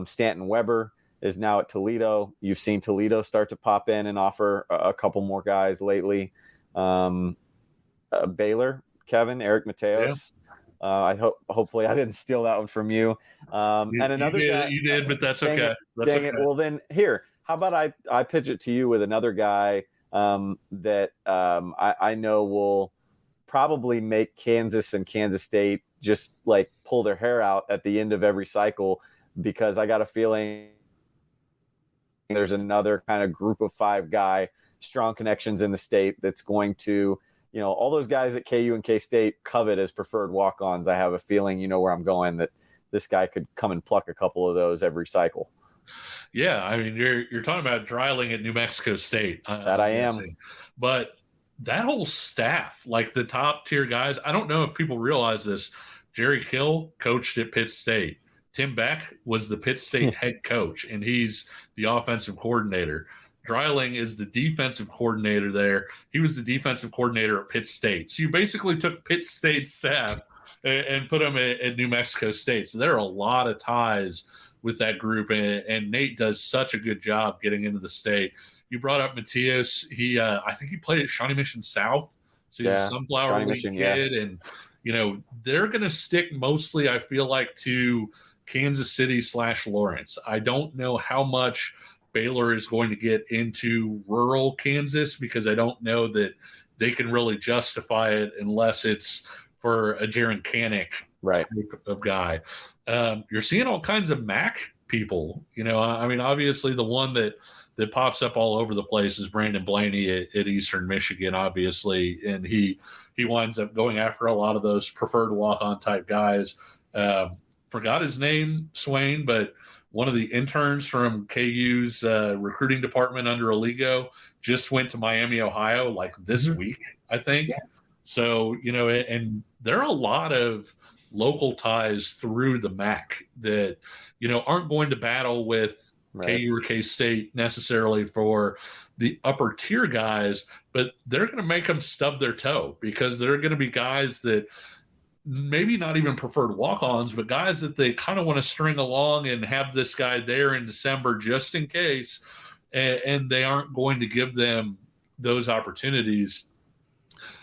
Stanton Weber is now at Toledo. You've seen Toledo start to pop in and offer a couple more guys lately. Baylor, Kevin, Eric Mateos. Yeah. Hopefully I didn't steal that one from you. And another guy, you did, but that's okay. Dang it. Well, then here, how about I pitch it to you with another guy that I know will probably make Kansas and Kansas State just like pull their hair out at the end of every cycle, because I got a feeling there's another kind of group of 5 guy, strong connections in the state that's going to, all those guys at KU and K-State covet as preferred walk-ons. I have a feeling where I'm going, that this guy could come and pluck a couple of those every cycle. Yeah, I mean, you're talking about Dreiling at New Mexico State. That I am. But that whole staff, like the top tier guys, I don't know if people realize this. Jerry Kill coached at Pitt State. Tim Beck was the Pitt State head coach, and he's the offensive coordinator. Dreiling is the defensive coordinator there. He was the defensive coordinator at Pitt State. So you basically took Pitt State staff and put them at New Mexico State. So there are a lot of ties with that group, and Nate does such a good job getting into the state. You brought up Mateos. I think he played at Shawnee Mission South. So he's a Sunflower League kid. And, they're going to stick mostly, I feel like, to Kansas City / Lawrence. I don't know how much Baylor is going to get into rural Kansas, because I don't know that they can really justify it unless it's for a Jaron Kanik type of guy. You're seeing all kinds of MAC people. I mean, obviously the one that pops up all over the place is Brandon Blaney at Eastern Michigan, obviously, and he winds up going after a lot of those preferred walk-on type guys. Forgot his name, Swain, but one of the interns from KU's recruiting department under Oligo just went to Miami, Ohio, like this week, I think. Yeah. So, and there are a lot of local ties through the MAC that, aren't going to battle with KU or K-State necessarily for the upper tier guys, but they're going to make them stub their toe, because there are going to be guys that maybe not even preferred walk-ons, but guys that they kind of want to string along and have this guy there in December just in case, and they aren't going to give them those opportunities.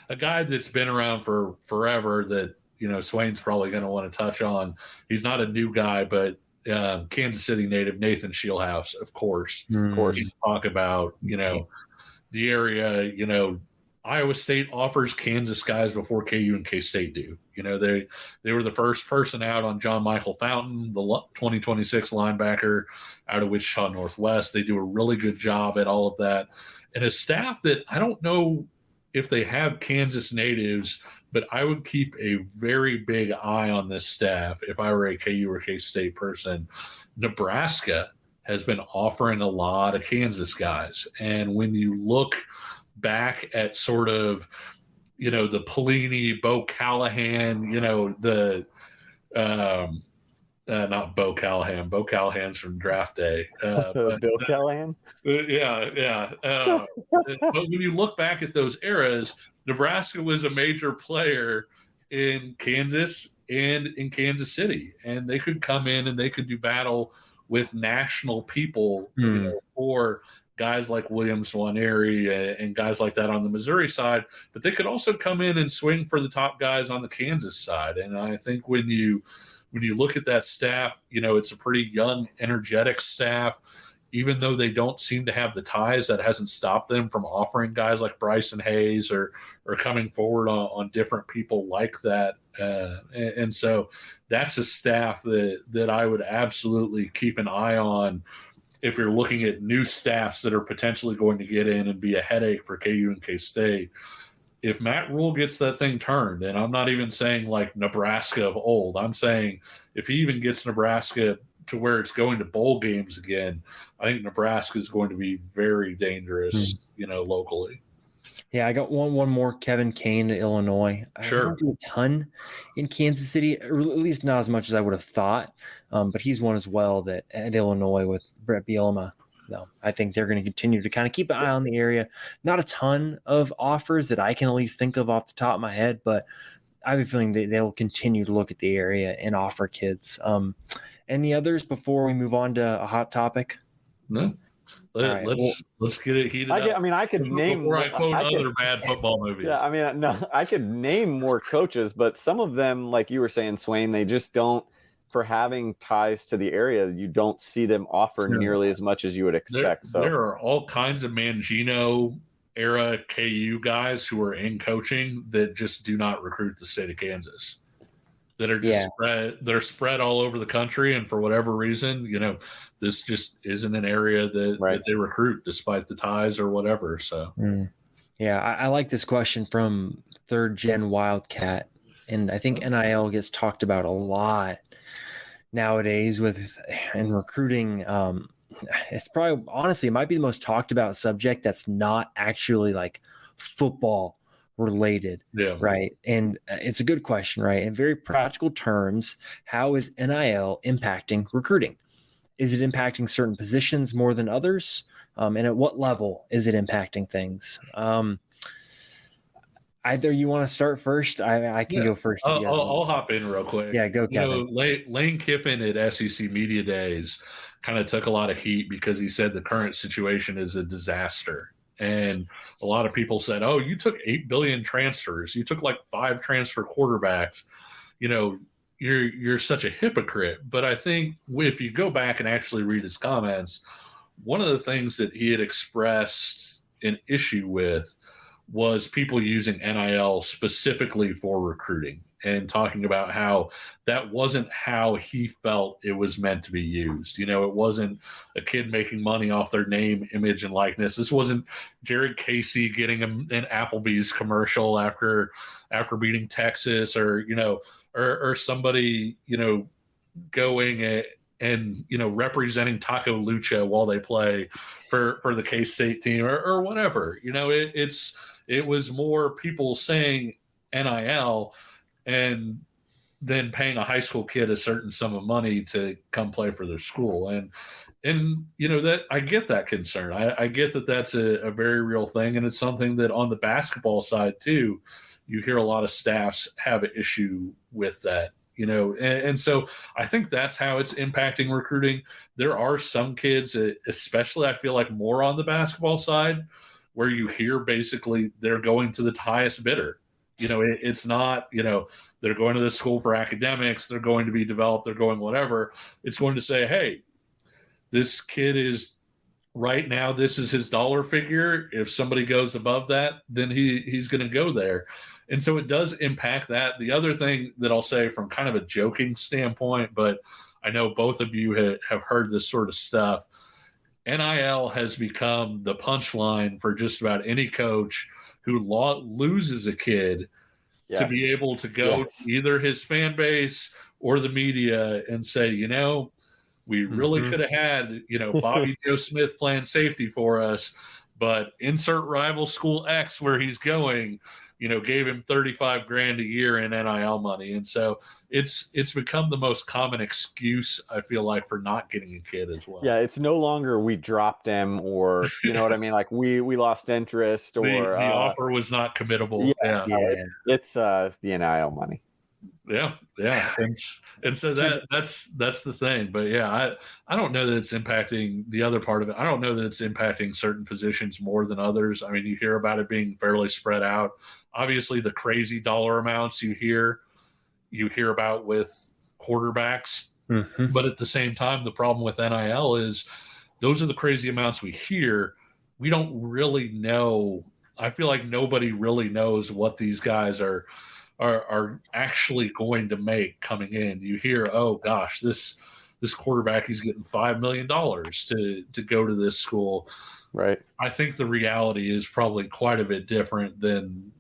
A guy that's been around for forever that, Swain's probably going to want to touch on. He's not a new guy, but Kansas City native Nathan Shieldhouse, of course. Of course. You talk about, the area, Iowa State offers Kansas guys before KU and K-State do. They were the first person out on John Michael Fountain, the 2026 linebacker out of Wichita Northwest. They do a really good job at all of that. And a staff that I don't know if they have Kansas natives, but I would keep a very big eye on this staff if I were a KU or K-State person. Nebraska has been offering a lot of Kansas guys. And when you look back at sort of, the Pelini, Bo Callahan, not Bo Callahan. Bo Callahan's from draft day. Bill Callahan? Yeah. But when you look back at those eras, Nebraska was a major player in Kansas and in Kansas City. And they could come in and they could do battle with national people for guys like William Swaneri and guys like that on the Missouri side, but they could also come in and swing for the top guys on the Kansas side. And I think when you look at that staff, it's a pretty young, energetic staff. even though they don't seem to have the ties, that hasn't stopped them from offering guys like Bryson Hayes or coming forward on different people like that. And so that's a staff that I would absolutely keep an eye on if you're looking at new staffs that are potentially going to get in and be a headache for KU and K-State. If Matt Rule gets that thing turned, and I'm not even saying like Nebraska of old, I'm saying if he even gets Nebraska to where it's going to bowl games again, I think Nebraska is going to be very dangerous, locally. Yeah, I got one more. Kevin Kane to Illinois. Sure. I don't do a ton in Kansas City, or at least not as much as I would have thought. But he's one as well that at Illinois with Brett Bielema. No, I think they're going to continue to kind of keep an eye on the area. Not a ton of offers that I can at least think of off the top of my head, but I have a feeling they'll continue to look at the area and offer kids. Any others before we move on to a hot topic? No. Let's get it heated up. I could name before I quote other bad football movies. Yeah, I could name more coaches, but some of them, like you were saying, Swain, they just don't. For having ties to the area, you don't see them offer nearly as much as you would expect. There are all kinds of Mangino era KU guys who are in coaching that just do not recruit the state of Kansas. That are just they're spread all over the country, and for whatever reason, this just isn't an area that they recruit despite the ties or whatever. So, I like this question from Third Gen Wildcat, and I think NIL gets talked about a lot nowadays in recruiting. It's probably, honestly, it might be the most talked about subject that's not actually like football related. Yeah. Right. And it's a good question, right? In very practical terms, how is NIL impacting recruiting? Is it impacting certain positions more than others? And at what level is it impacting things? Either you want to start first? I can go first. I'll hop in real quick. Yeah, go, Kevin. Lane Kiffin at SEC Media Days kind of took a lot of heat because he said the current situation is a disaster. And a lot of people said, oh, you took 8 billion transfers. You took like 5 transfer quarterbacks. You're such a hypocrite. But I think if you go back and actually read his comments, one of the things that he had expressed an issue with was people using NIL specifically for recruiting and talking about how that wasn't how he felt it was meant to be used. It wasn't a kid making money off their name, image, and likeness. This wasn't Jared Casey getting an Applebee's commercial after beating Texas or somebody, going and representing Taco Lucha while they play for the K-State team or whatever. It was more people saying NIL and then paying a high school kid a certain sum of money to come play for their school. And that I get that concern. I get that that's a very real thing. And it's something that on the basketball side too, you hear a lot of staffs have an issue with that. And so I think that's how it's impacting recruiting. There are some kids, especially I feel like more on the basketball side, where you hear basically they're going to the highest bidder. It's not, they're going to this school for academics, they're going to be developed, they're going whatever. It's going to say, hey, this kid is right now, this is his dollar figure. If somebody goes above that, then he's going to go there. And so it does impact that. The other thing that I'll say from kind of a joking standpoint, but I know both of you have heard this sort of stuff, NIL has become the punchline for just about any coach who loses a kid to be able to go to either his fan base or the media and say, we really could have had, Bobby Joe Smith playing safety for us, but insert rival school X where he's going, gave him $35,000 a year in NIL money. And so it's become the most common excuse, I feel like, for not getting a kid as well. Yeah, it's no longer we dropped him or, you know what I mean? Like we lost interest or the offer was not committable. Yeah. It's the NIL money. Yeah. And so that's the thing. But yeah, I don't know that it's impacting the other part of it. I don't know that it's impacting certain positions more than others. I mean, you hear about it being fairly spread out. Obviously, the crazy dollar amounts you hear about with quarterbacks. But at the same time, the problem with NIL is those are the crazy amounts we hear. We don't really know. I feel like nobody really knows what these guys are actually going to make coming in. You hear, oh gosh, this quarterback, he's getting $5 million to go to this school. Right. I think the reality is probably quite a bit different than,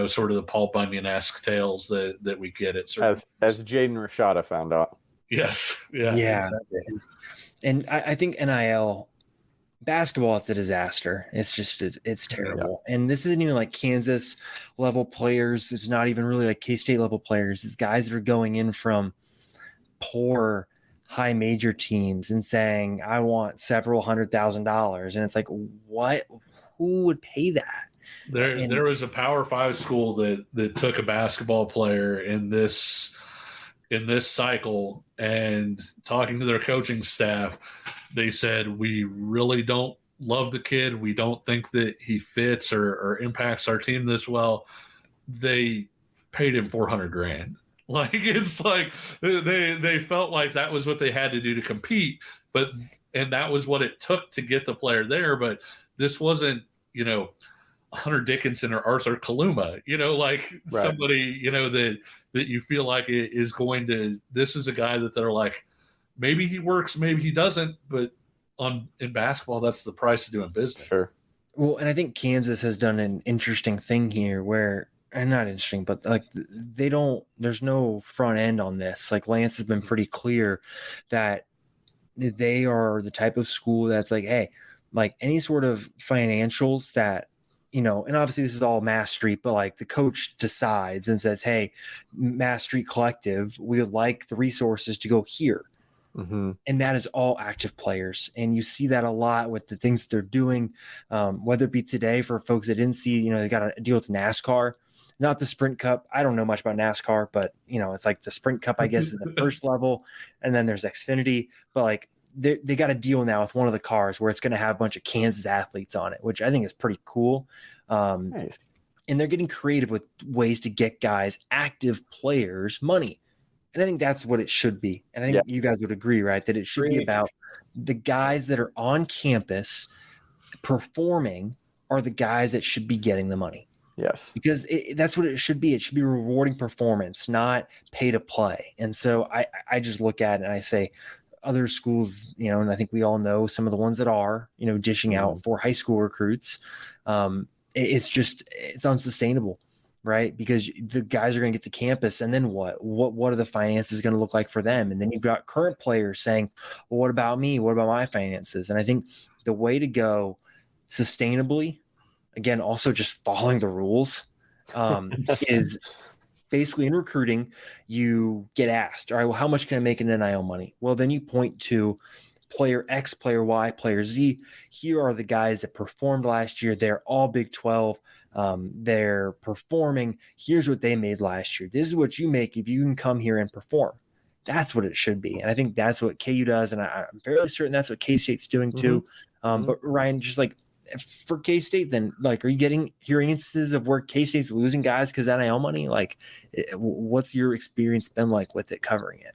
sort of the Paul Bunyan-esque tales that we get at certain. As Jaden Rashada found out. Yes. Yeah. Exactly. And I think NIL basketball, it's a disaster. It's just, it's terrible. Yeah. And this isn't even like Kansas level players. It's not even really like K-State level players. It's guys that are going in from poor high major teams and saying, I want several $100,000. And it's like, what, who would pay that? There was a Power 5 school that took a basketball player in this cycle, and talking to their coaching staff, they said, we really don't love the kid. We don't think that he fits or impacts our team this well. They paid him $400,000. Like, it's like they felt like that was what they had to do to compete, and that was what it took to get the player there. But this wasn't, Hunter Dickinson or Arthur Kaluma, like right. Somebody, that you feel like is going to, this is a guy that they're like, maybe he works, maybe he doesn't, but in basketball, that's the price of doing business. Sure. Well, and I think Kansas has done an interesting thing here where, and not interesting, but like there's no front end on this. Like Lance has been pretty clear that they are the type of school that's like, hey, like any sort of financials that, and obviously this is all Mass Street, but like the coach decides and says, hey, Mass Street Collective, we would like the resources to go here. Mm-hmm. And that is all active players. And you see that a lot with the things that they're doing, whether it be today for folks that didn't see, they got a deal with NASCAR, not the Sprint Cup. I don't know much about NASCAR, but, it's like the Sprint Cup, I guess, is the first level. And then there's Xfinity. But like they got a deal now with one of the cars where it's going to have a bunch of Kansas athletes on it, which I think is pretty cool. Nice. And they're getting creative with ways to get guys, active players, money. And I think that's what it should be. And I think you guys would agree, right? That it should be about the guys that are on campus performing are the guys that should be getting the money. Yes. Because that's what it should be. It should be rewarding performance, not pay to play. And so I just look at it and I say, other schools, and I think we all know some of the ones that are, dishing out for high school recruits. It's unsustainable, right? Because the guys are going to get to campus, and then what are the finances going to look like for them? And then you've got current players saying, well, what about me? What about my finances? And I think the way to go sustainably, again, also just following the rules, is basically in recruiting, you get asked, all right, well, how much can I make in NIL money? Well, then you point to player X, player Y, player Z. Here are the guys that performed last year. They're all Big 12. They're performing. Here's what they made last year. This is what you make if you can come here and perform. That's what it should be. And I think that's what KU does. And I'm fairly certain that's what K-State's doing too. But Ryan, just like for K-State, then like, are you hearing instances of where K-State's losing guys because NIL money? Like, what's your experience been like with it, covering it?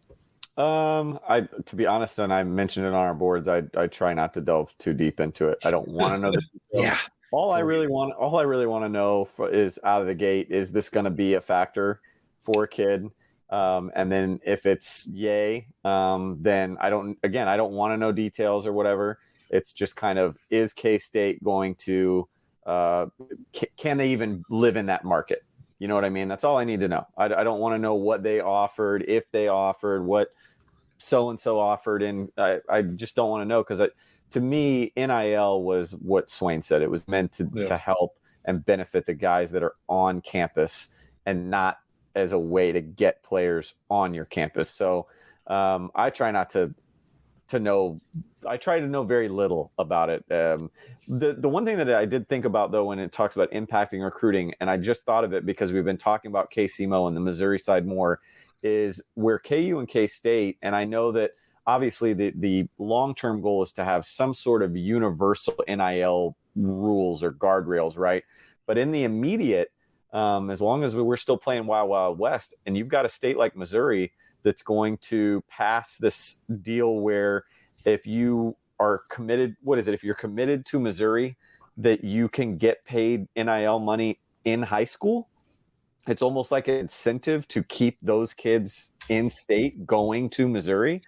To be honest, and I mentioned it on our boards, I try not to delve too deep into it. I don't want to know the details. Yeah. All I really want to know is out of the gate, is this going to be a factor for a kid? And then if it's yay, then I don't want to know details or whatever. It's just kind of, is K-State going to, can they even live in that market? You know what I mean? That's all I need to know. I don't want to know what they offered, if they offered, what so-and-so offered. And I just don't want to know, because to me, NIL was what Swain said. It was meant to help and benefit the guys that are on campus, and not as a way to get players on your campus. So I try not to know. I try to know very little about it. The one thing that I did think about, though, when it talks about impacting recruiting, and I just thought of it because we've been talking about KCMO and the Missouri side more, is where KU and K-State, and I know that obviously the long-term goal is to have some sort of universal NIL rules or guardrails, right? But in the immediate, as long as we're still playing Wild Wild West, and you've got a state like Missouri that's going to pass this deal where if you are committed, what is it? If you're committed to Missouri, that you can get paid NIL money in high school. It's almost like an incentive to keep those kids in state going to Missouri.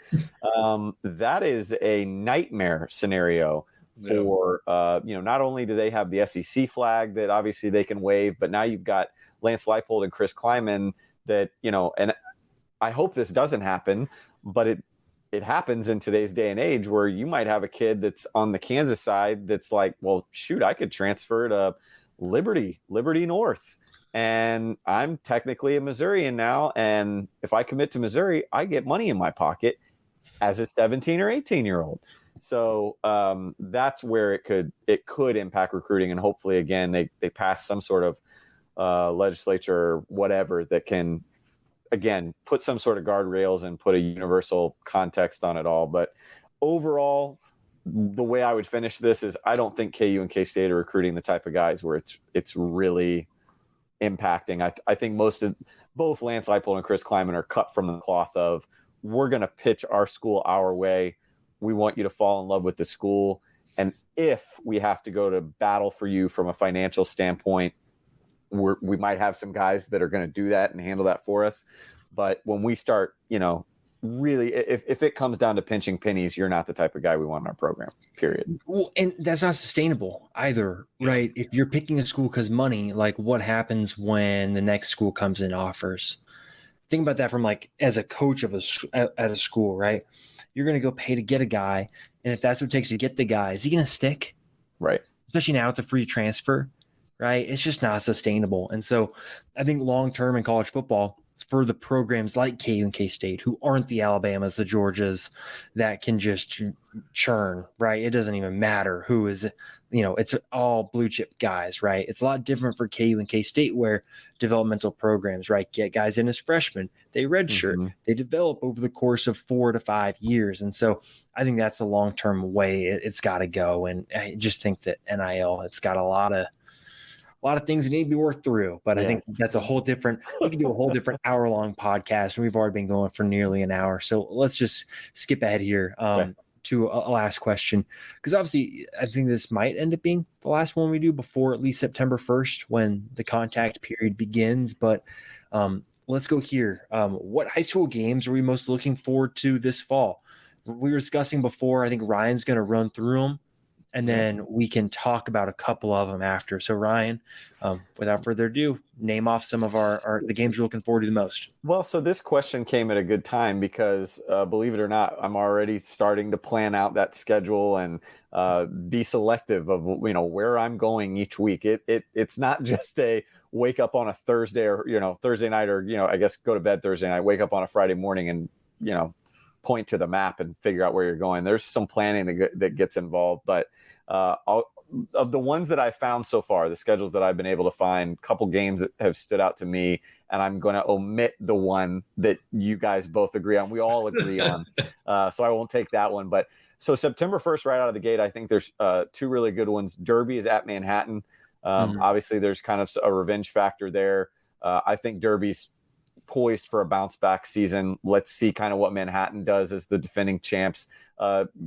That is a nightmare scenario for, not only do they have the SEC flag that obviously they can wave, but now you've got Lance Leipold and Chris Kleiman that, and I hope this doesn't happen, but it happens in today's day and age where you might have a kid that's on the Kansas side that's like, well, shoot, I could transfer to Liberty North. And I'm technically a Missourian now. And if I commit to Missouri, I get money in my pocket as a 17 or 18-year-old. So that's where it could impact recruiting. And hopefully, again, they pass some sort of legislature or whatever that can, again, put some sort of guardrails and put a universal context on it all. But overall, the way I would finish this is I don't think KU and K-State are recruiting the type of guys where it's really impacting. I think both Lance Leipold and Chris Kleiman are cut from the cloth of, we're going to pitch our school our way. We want you to fall in love with the school. And if we have to go to battle for you from a financial standpoint, we might have some guys that are going to do that and handle that for us. But when we start, really, if it comes down to pinching pennies, you're not the type of guy we want in our program, period. Well, and that's not sustainable either, right? If you're picking a school because money, like what happens when the next school comes in offers? Think about that from like as a coach of at a school, right? You're going to go pay to get a guy. And if that's what it takes to get the guy, is he going to stick? Right. Especially now with the free transfer, right? It's just not sustainable. And so I think long-term in college football, for the programs like KU and K-State, who aren't the Alabamas, the Georgias, that can just churn, right? It doesn't even matter who is, it's all blue chip guys, right? It's a lot different for KU and K-State where developmental programs, right, get guys in as freshmen, they redshirt, they develop over the course of 4 to 5 years. And so I think that's the long-term way it's got to go. And I just think that NIL, it's got a lot of things that need to be worked through, but I think that's we can do a whole different hour-long podcast, and we've already been going for nearly an hour. So let's just skip ahead here to a last question, because obviously I think this might end up being the last one we do before at least September 1st when the contact period begins. But let's go here. What high school games are we most looking forward to this fall? We were discussing before, I think Ryan's going to run through them, and then we can talk about a couple of them after. So Ryan, without further ado, name off some of the games you're looking forward to the most. Well, so this question came at a good time because believe it or not, I'm already starting to plan out that schedule and be selective of, where I'm going each week. It's not just a wake up on a Thursday or, Thursday night or, I guess go to bed Thursday night, wake up on a Friday morning and, point to the map and figure out where you're going. There's some planning that gets involved, but of the ones that I found so far, the schedules that I've been able to find, a couple games that have stood out to me, and I'm going to omit the one that you guys both agree on. We all agree on, so I won't take that one. But so September 1st, right out of the gate, I think there's two really good ones. Derby is at Manhattan. Obviously, there's kind of a revenge factor there. I think Derby's poised for a bounce back season. Let's see kind of what Manhattan does as the defending champs.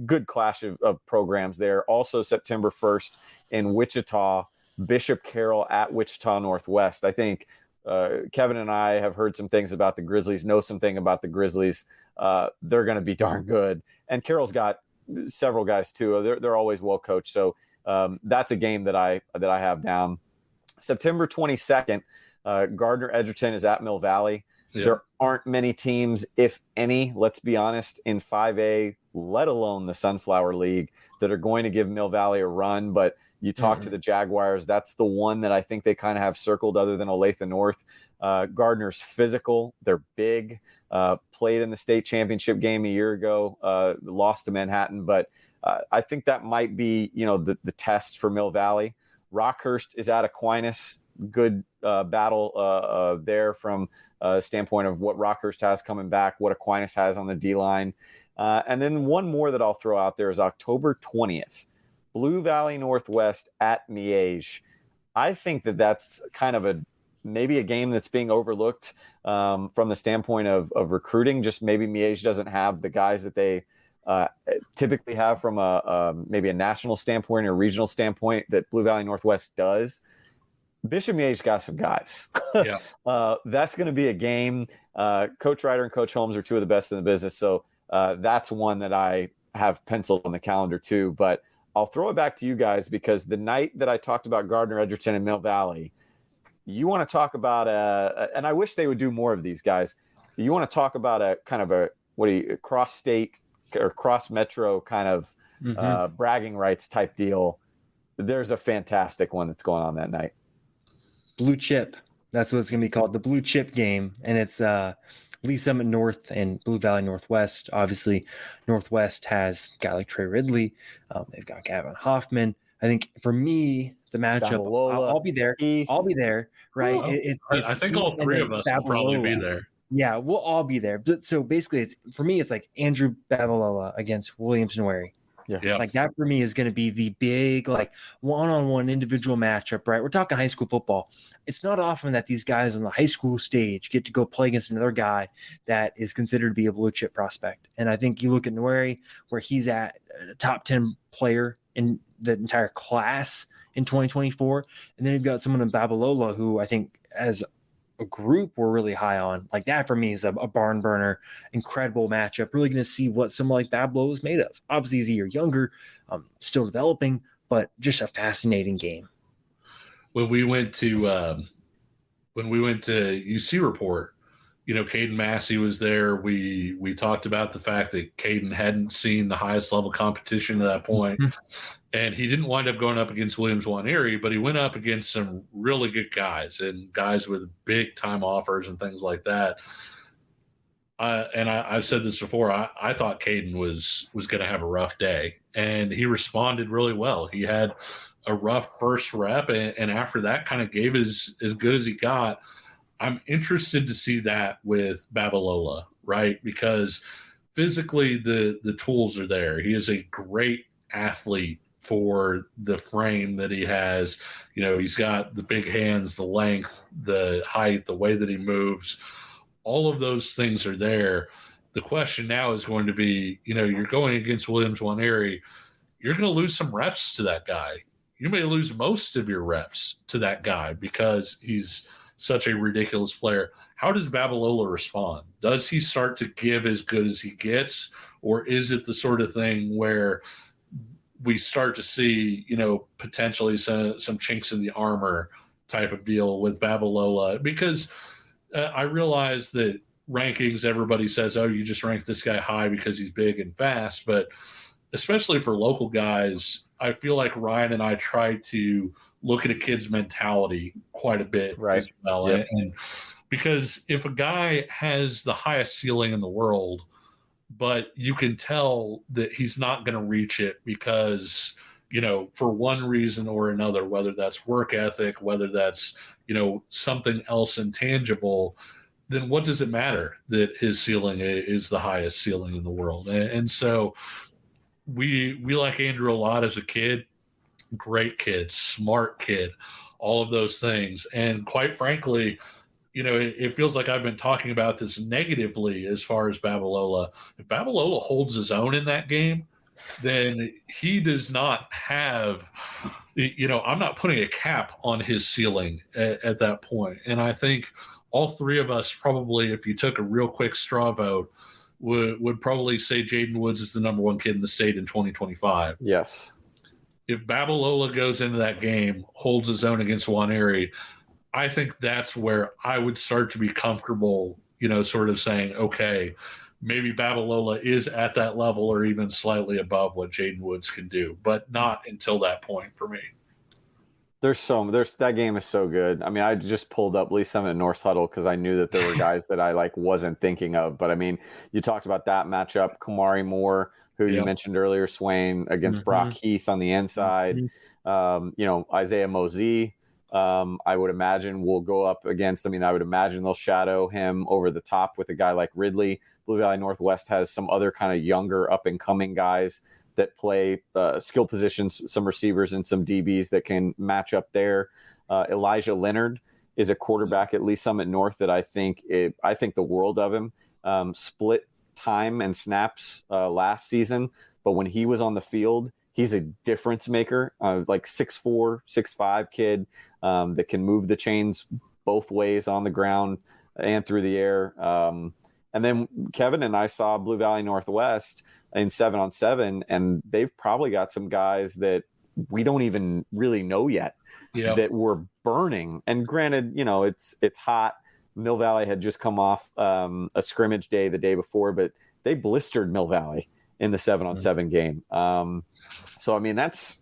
Good clash of programs there. Also September 1st in Wichita, Bishop Carroll at Wichita Northwest. I think Kevin and I have heard some things about the Grizzlies, know something about the Grizzlies. They're going to be darn good. And Carroll's got several guys too. They're always well coached. So that's a game that I have down. September 22nd, Gardner Edgerton is at Mill Valley. Yeah. There aren't many teams, if any, let's be honest, in 5A, let alone the Sunflower League, that are going to give Mill Valley a run. But you talk to the Jaguars, that's the one that I think they kind of have circled other than Olathe North. Gardner's physical. They're big. Played in the state championship game a year ago, lost to Manhattan. But I think that might be, the test for Mill Valley. Rockhurst is at Aquinas. Good battle there from a standpoint of what Rockhurst has coming back, what Aquinas has on the D-line. And then one more that I'll throw out there is October 20th, Blue Valley Northwest at Miege. I think that's kind of maybe a game that's being overlooked from the standpoint of recruiting. Just maybe Miege doesn't have the guys that they typically have from maybe a national standpoint or regional standpoint that Blue Valley Northwest does. Bishop Miege got some guys. Yeah. That's going to be a game. Coach Ryder and Coach Holmes are two of the best in the business. So that's one that I have penciled on the calendar too. But I'll throw it back to you guys, because the night that I talked about Gardner Edgerton and Mill Valley, you want to talk about and I wish they would do more of these guys. You want to talk about a kind of a cross state or cross metro kind of bragging rights type deal. There's a fantastic one that's going on that night. Blue Chip. That's what it's going to be called, the Blue Chip game. And it's Lee Summit North and Blue Valley Northwest. Obviously, Northwest has a guy like Trey Ridley. They've got Gavin Hoffman. I think for me, the matchup, I'll be there. I'll be there, right? Well, I think all three of us will probably be there. Yeah, we'll all be there. But so basically, for me, it's like Andrew Babalola against Williams Newary. Yeah. Like that for me is going to be the big, like, one-on-one individual matchup, right? We're talking high school football. It's not often that these guys on the high school stage get to go play against another guy that is considered to be a blue chip prospect. And I think you look at Newary, where he's at a top 10 player in the entire class in 2024. And then you've got someone in Babalola who I think as a group we're really high on. Like that for me is a barn burner, incredible matchup. Really going to see what someone like Babalola is made of. Obviously he's a year younger, still developing, but just a fascinating game. When we went to UC Report, Caden Massey was there. We talked about the fact that Caden hadn't seen the highest level competition at that point. And he didn't wind up going up against Williams Waneri, but he went up against some really good guys and guys with big time offers and things like that. I've said this before. I thought Caden was going to have a rough day, and he responded really well. He had a rough first rep, and after that kind of gave as good as he got. I'm interested to see that with Babalola, right? Because physically the tools are there. He is a great athlete for the frame that he has. He's got the big hands, the length, the height, the way that he moves. All of those things are there. The question now is going to be, you're going against Williams Waneri. You're going to lose some reps to that guy. You may lose most of your reps to that guy because he's such a ridiculous player. How does Babalola respond? Does he start to give as good as he gets, or is it the sort of thing where we start to see, potentially some chinks in the armor type of deal with Babalola? Because I realize that rankings, everybody says, oh, you just rank this guy high because he's big and fast. But especially for local guys, I feel like Ryan and I try to look at a kid's mentality quite a bit as well. Yep. And because if a guy has the highest ceiling in the world, but you can tell that he's not going to reach it because, for one reason or another, whether that's work ethic, whether that's, something else intangible, then what does it matter that his ceiling is the highest ceiling in the world? And so we like Andrew a lot as a kid. Great kid, smart kid, all of those things. And quite frankly, it feels like I've been talking about this negatively as far as Babalola. If Babalola holds his own in that game, then he does not have, I'm not putting a cap on his ceiling at that point. And I think all three of us probably, if you took a real quick straw vote, would probably say Jaden Woods is the number one kid in the state in 2025. Yes. If Babalola goes into that game, holds his own against Waneri, I think that's where I would start to be comfortable, sort of saying, okay, maybe Babalola is at that level or even slightly above what Jaden Woods can do, but not until that point for me. That game is so good. I mean, I just pulled up Lee Summit and North Huddle because I knew that there were guys that I wasn't thinking of. But I mean, you talked about that matchup, Kamari Moore, who you mentioned earlier, Swain against Brock Heath on the inside. Isaiah Mosey, I would imagine will go up against. I would imagine they'll shadow him over the top with a guy like Ridley. Blue Valley Northwest has some other kind of younger up and coming guys that play skill positions, some receivers and some DBs that can match up there. Elijah Leonard is a quarterback at Lee Summit North that I think the world of him. Split time and snaps last season, but when he was on the field, he's a difference maker, like 6'4", 6'5" kid that can move the chains both ways on the ground and through the air. And then Kevin and I saw Blue Valley Northwest in 7-on-7, and they've probably got some guys that we don't even really know yet that were burning. And granted, it's hot. Mill Valley had just come off a scrimmage day the day before, but they blistered Mill Valley in the 7-on-7 game. So, I mean, that's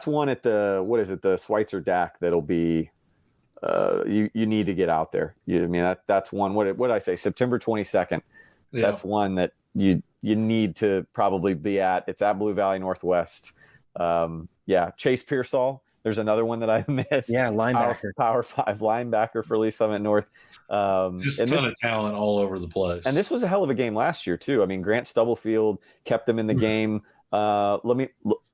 one at the Schweitzer DAC that'll be you need to get out there. That's one. What did I say? September 22nd. Yeah. That's one that you need to probably be at. It's at Blue Valley Northwest. Chase Pearsall. There's another one that I missed. Yeah, linebacker. Power 5 linebacker for Lee Summit North. Just a ton of talent all over the place. And this was a hell of a game last year too. I mean, Grant Stubblefield kept them in the game. I'll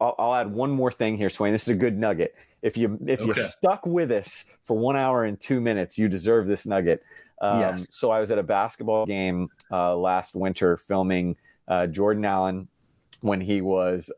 add one more thing here, Swain. This is a good nugget. If you stuck with us for 1 hour and 2 minutes, you deserve this nugget. Yes. So I was at a basketball game last winter filming Jordan Allen when he was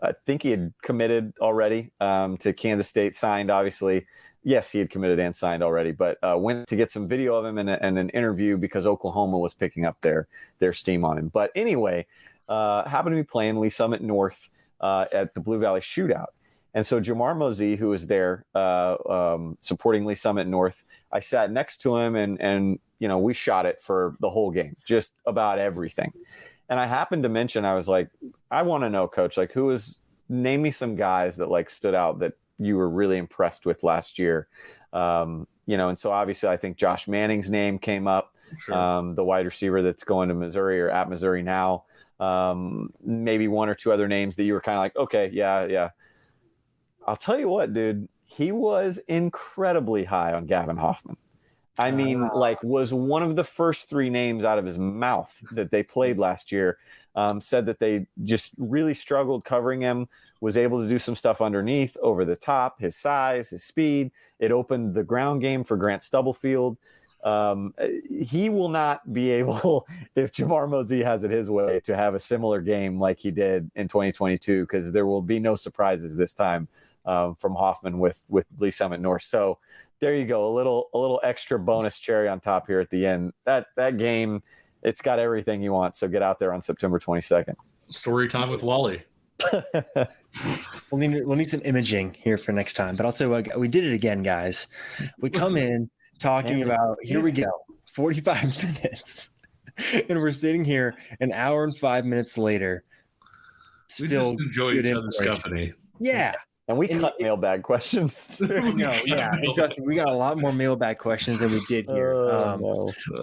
I think he had committed already to Kansas State, signed, obviously. Yes, he had committed and signed already, but went to get some video of him and an interview because Oklahoma was picking up their steam on him. But anyway, happened to be playing Lee Summit North at the Blue Valley Shootout. And so Jamar Mosey, who was there supporting Lee Summit North, I sat next to him and we shot it for the whole game, just about everything. And I happened to mention, I was like, I want to know, Coach, like name me some guys that like stood out that you were really impressed with last year. And so obviously I think Josh Manning's name came up, sure. The wide receiver that's going to Missouri or at Missouri now. Maybe one or two other names that you were kind of like, okay, yeah. I'll tell you what, dude, he was incredibly high on Gavin Hoffman. I mean, was one of the first three names out of his mouth that they played last year. Said that they just really struggled covering him, was able to do some stuff underneath, over the top, his size, his speed. It opened the ground game for Grant Stubblefield. He will not be able, if Jamar Mosey has it his way, to have a similar game like he did in 2022, because there will be no surprises this time from Hoffman with Lee Summit North. So there you go, a little extra bonus cherry on top here at the end. That game, it's got everything you want. So get out there on September 22nd. Story time with Wally. We'll need some imaging here for next time. But I'll tell you what, we did it again, guys. We come in talking about, here we go, 45 minutes. And we're sitting here an hour and 5 minutes later. Still we just enjoy each other's company. Yeah. And we cut mailbag questions. No, yeah. We got a lot more mailbag questions than we did here.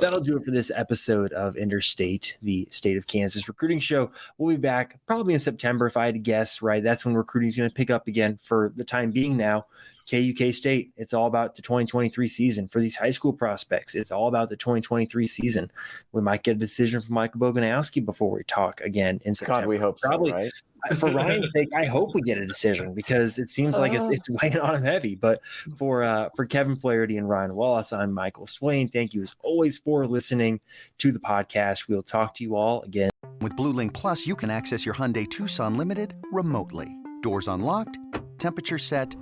That'll do it for this episode of Interstate, the State of Kansas recruiting show. We'll be back probably in September, if I had to guess, right? That's when recruiting is going to pick up again for the time being now. KUK State, it's all about the 2023 season. For these high school prospects, it's all about the 2023 season. We might get a decision from Michael Boganowski before we talk again in September. God, we hope probably, so, right? For Ryan's sake, I hope we get a decision, because it seems like it's weighing on him heavy. But for Kevin Flaherty and Ryan Wallace, I'm Michael Swain. Thank you as always for listening to the podcast. We'll talk to you all again. With Blue Link Plus, you can access your Hyundai Tucson Limited remotely. Doors unlocked, temperature set,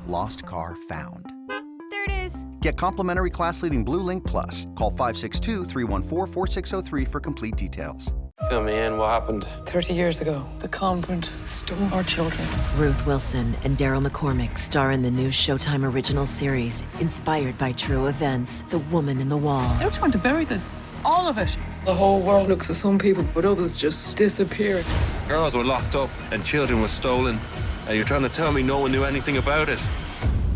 lost car found. There it is. Get complimentary class-leading Blue Link Plus. Call 562-314-4603 for complete details. Fill me in. What happened? 30 years ago, the convent stole our children. Ruth Wilson and Daryl McCormick star in the new Showtime original series, inspired by true events, The Woman in the Wall. They're trying to bury this. All of it. The whole world looks at some people, but others just disappeared. Girls were locked up and children were stolen. And you're trying to tell me no one knew anything about it?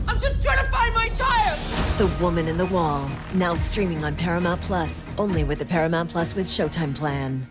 I'm just trying to find my child! The Woman in the Wall, now streaming on Paramount Plus, only with the Paramount Plus with Showtime plan.